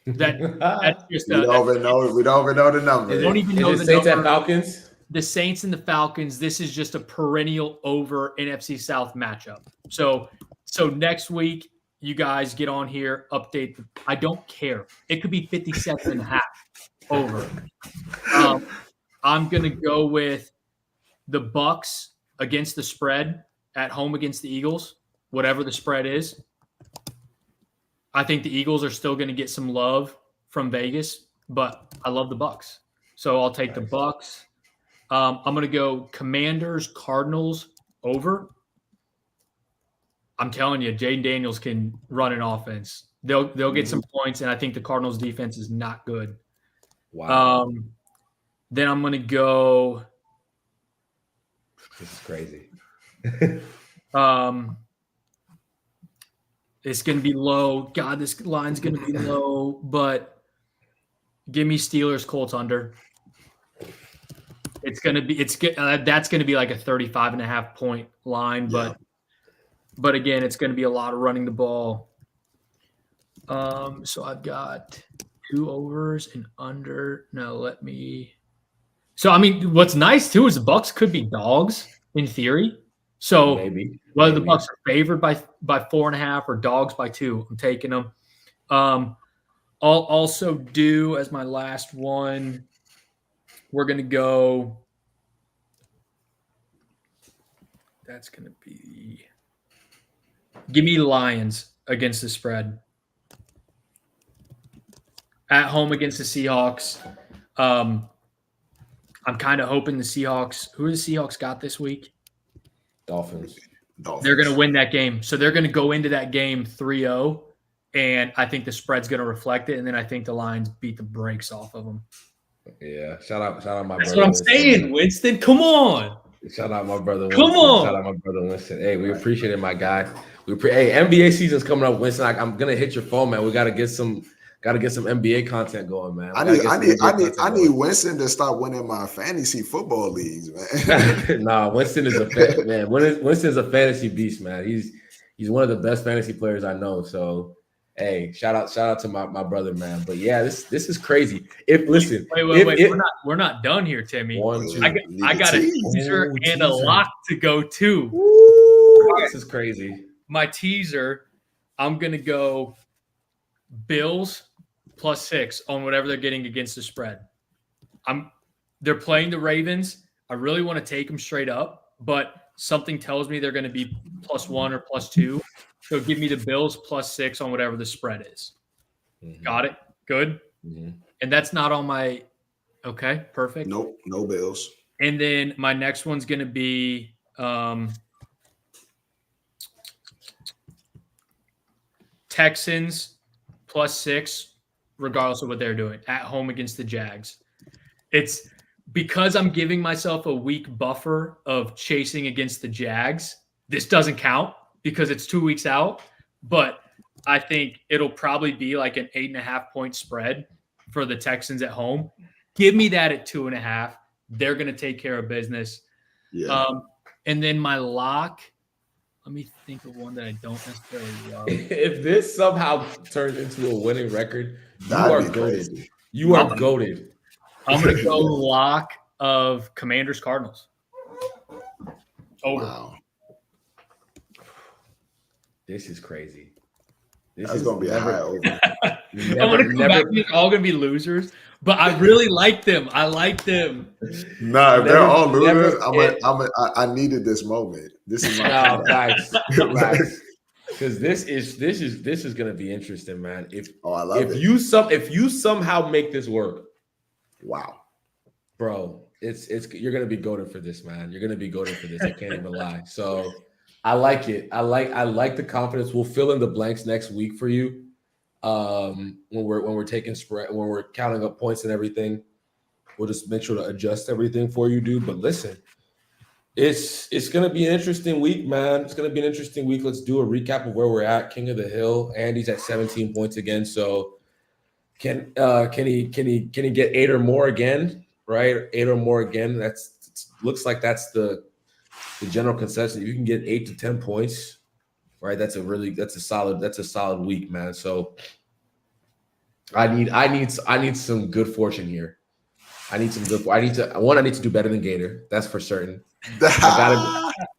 That's just we don't even know the number. They don't even know the Saints number. and Falcons. The Saints and the Falcons. This is just a perennial over NFC South matchup. So next week, you guys get on here, update. I don't care. It could be 57.5 over. I'm gonna go with the Bucs against the spread at home against the Eagles, whatever the spread is. I think the Eagles are still going to get some love from Vegas, but I love the Bucs, so I'll take the Bucs. I'm going to go Commanders, Cardinals over. I'm telling you, Jaden Daniels can run an offense. They'll get some points, and I think the Cardinals' defense is not good. Wow. Then I'm going to go. This is crazy. It's going to be low. God, this line's going to be low, but give me Steelers, Colts under. That's going to be like a 35.5 point line, but again, it's going to be a lot of running the ball. So I've got 2 overs and under. So I mean, what's nice too is the Bucs could be dogs in theory. So whether the Bucs are favored by 4.5 or dogs by 2, I'm taking them. I'll also do as my last one. We're gonna go. That's gonna be. Give me Lions against the spread. At home against the Seahawks. I'm kind of hoping the Seahawks. Who the Seahawks got this week? Dolphins. They're going to win that game. So they're going to go into that game 3-0, and I think the spread's going to reflect it, and then I think the Lions beat the brakes off of them. Yeah. Shout out my That's brother. what I'm saying, Winston. Come on. Shout out my brother Winston. Come on. Shout out my brother Winston. Hey, we appreciate it, my guy. Hey, NBA season's coming up, Winston. I'm going to hit your phone, man. We got to get some NBA content going, man. I need Winston to stop winning my fantasy football leagues, man. Nah, Winston is a man. Winston's a fantasy beast, man. He's one of the best fantasy players I know. So, hey, shout out to my brother, man. But yeah, this is crazy. Wait, we're not done here, Temi. I got a teaser and a lock to go too. This is crazy. My teaser, I'm gonna go Bills +6 on whatever they're getting against the spread. They're playing the Ravens. I really want to take them straight up, but something tells me they're going to be +1 or +2. So give me the Bills +6 on whatever the spread is. Mm-hmm. Got it? Good? Mm-hmm. And that's not on my – okay, perfect. Nope, no Bills. And then my next one's going to be Texans +6. Regardless of what they're doing at home against the Jags. It's because I'm giving myself a week buffer of chasing against the Jags. This doesn't count because it's 2 weeks out, but I think it'll probably be like an 8.5 point spread for the Texans at home. Give me that at 2.5. They're going to take care of business. Yeah. And then my lock, let me think of one that I don't necessarily love. If this somehow turns into a winning record, you are goated. You are goated. I'm going to go lock of Commanders Cardinals. Over. Wow. This is crazy. That's going to be a high over. I want to come back. They're all going to be losers, but I really like them. I like them. Nah, if they're all losers, I needed this moment. This is my facts. Because this is gonna be interesting, man. If you somehow make this work, wow, bro, it's you're gonna be goated for this, man. You're gonna be goated for this. I can't even lie. So I like it. I like the confidence. We'll fill in the blanks next week for you. When we're taking spread, when we're counting up points and everything, we'll just make sure to adjust everything for you, dude. But listen, it's gonna be an interesting week, man. It's gonna be an interesting week. Let's do a recap of where we're at. King of the Hill, Andy's at 17 points again. So can he get 8 or more again? Right, 8 or more again. Looks like that's the general consensus. If you can get 8 to 10 points, right, that's a solid week, man. So I need some good fortune here. I need to do better than Gator. That's for certain.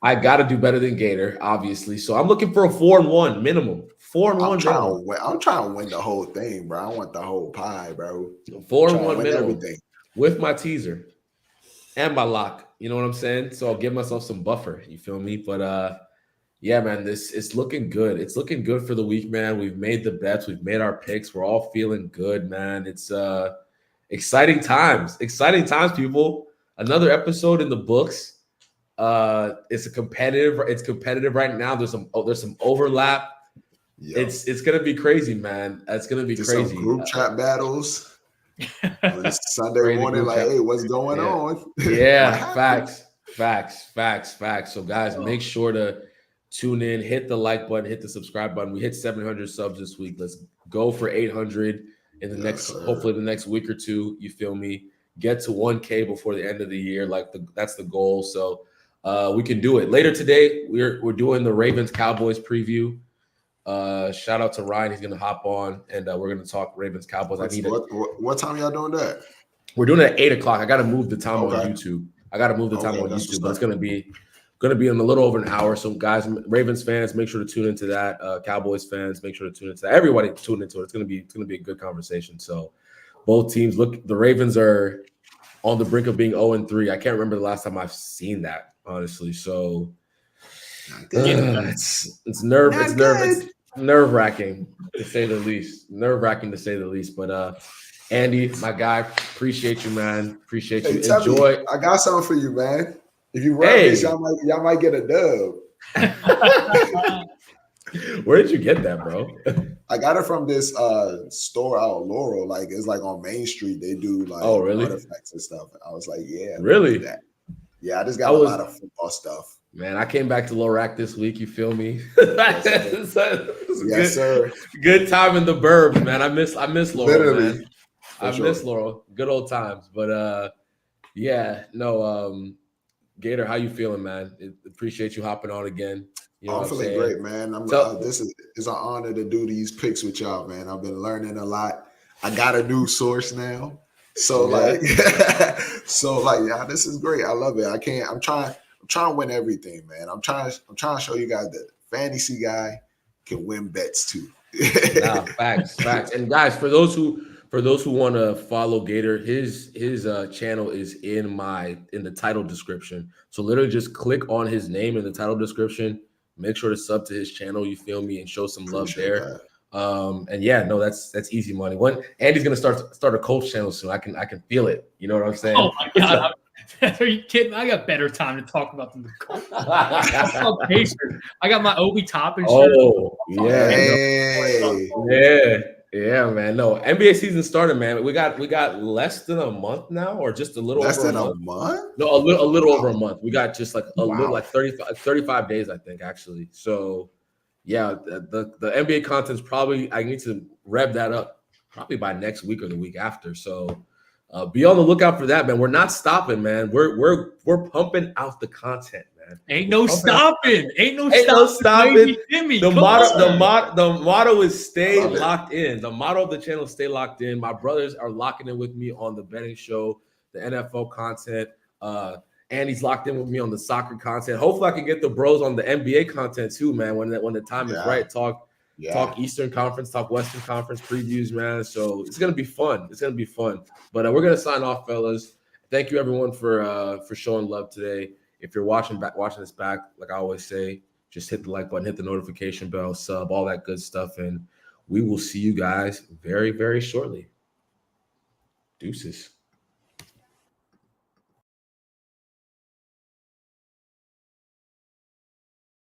I gotta do better than Gator, obviously. So I'm looking for a 4-1 minimum. 4-1. I'm trying to win the whole thing, bro. I want the whole pie, bro. 4-1 minimum. Everything with my teaser and my lock. You know what I'm saying? So I'll give myself some buffer. You feel me? But yeah, man, it's looking good. It's looking good for the week, man. We've made the bets. We've made our picks. We're all feeling good, man. It's exciting times. Exciting times, people. Another episode in the books. It's competitive right now. There's some overlap. Yep. It's gonna be crazy, man. It's gonna be crazy. Some group chat battles. Sunday morning, like, hey, what's going on? Yeah, facts. So guys, make sure to tune in, hit the like button, hit the subscribe button. We hit 700 subs this week. Let's go for 800 in the hopefully the next week or two. You feel me? Get to 1K before the end of the year. That's the goal. So we can do it. Later today, we're doing the Ravens Cowboys preview. Shout out to Ryan. He's gonna hop on and we're gonna talk Ravens Cowboys. What time y'all doing that? We're doing it at 8:00. I gotta move the time on YouTube. But it's gonna be in a little over an hour. So guys, Ravens fans, make sure to tune into that. Cowboys fans, make sure to tune into that. Everybody tune into it. It's gonna be a good conversation. So both teams the Ravens are on the brink of being 0-3. I can't remember the last time I've seen that, honestly. So it's nerve-wracking to say the least. But Andy, my guy, appreciate you, man. Appreciate you. Enjoy. I got something for you, man. If you run this, y'all might get a dub. Where did you get that, bro? I got it from this store out Laurel. Like it's like on Main Street. They do like artifacts and stuff. I was like, yeah, really? Yeah, I just got a lot of football stuff. Man, I came back to Lorac this week. You feel me? Yes, sir. Good time in the burbs, man. I miss Laurel, literally, man. I miss Laurel. Good old times. But Gator, how you feeling, man? Appreciate you hopping on again. You know I'm feeling great, man. This is an honor to do these picks with y'all, man. I've been learning a lot. I got a new source now. So yeah, this is great. I love it. I'm trying to win everything, man. I'm trying to show you guys that fantasy guy can win bets too. Facts. And guys, for those who want to follow Gator, his channel is in the title description. So literally just click on his name in the title description. Make sure to sub to his channel, you feel me, and show some love there. That's easy money. When Andy's gonna start a coach channel soon, I can feel it. You know what I'm saying? Oh my god. Are you kidding? I got better time to talk about them. I got my Obi Toppin shirt. Oh, yeah, man. No, NBA season started, man. We got less than a month now, or just a little over a month. No, a little over a month. We got just like little, like 35 days, I think, actually. So yeah, the NBA content's probably, I need to rev that up probably by next week or the week after. So be on the lookout for that, man. We're not stopping, man. We're pumping out the content, man. Ain't no stopping. Temi, the motto is stay locked in. The motto of the channel is stay locked in. My brothers are locking in with me on the betting show, the NFL content. Andy's locked in with me on the soccer content. Hopefully I can get the bros on the NBA content too, man. When the time is right, talk talk Eastern Conference, talk Western Conference previews, man. So it's gonna be fun. It's gonna be fun. But we're gonna sign off, fellas. Thank you everyone for showing love today. If you're watching this back, like I always say, just hit the like button, hit the notification bell, sub, all that good stuff, and we will see you guys very, very shortly. Deuces.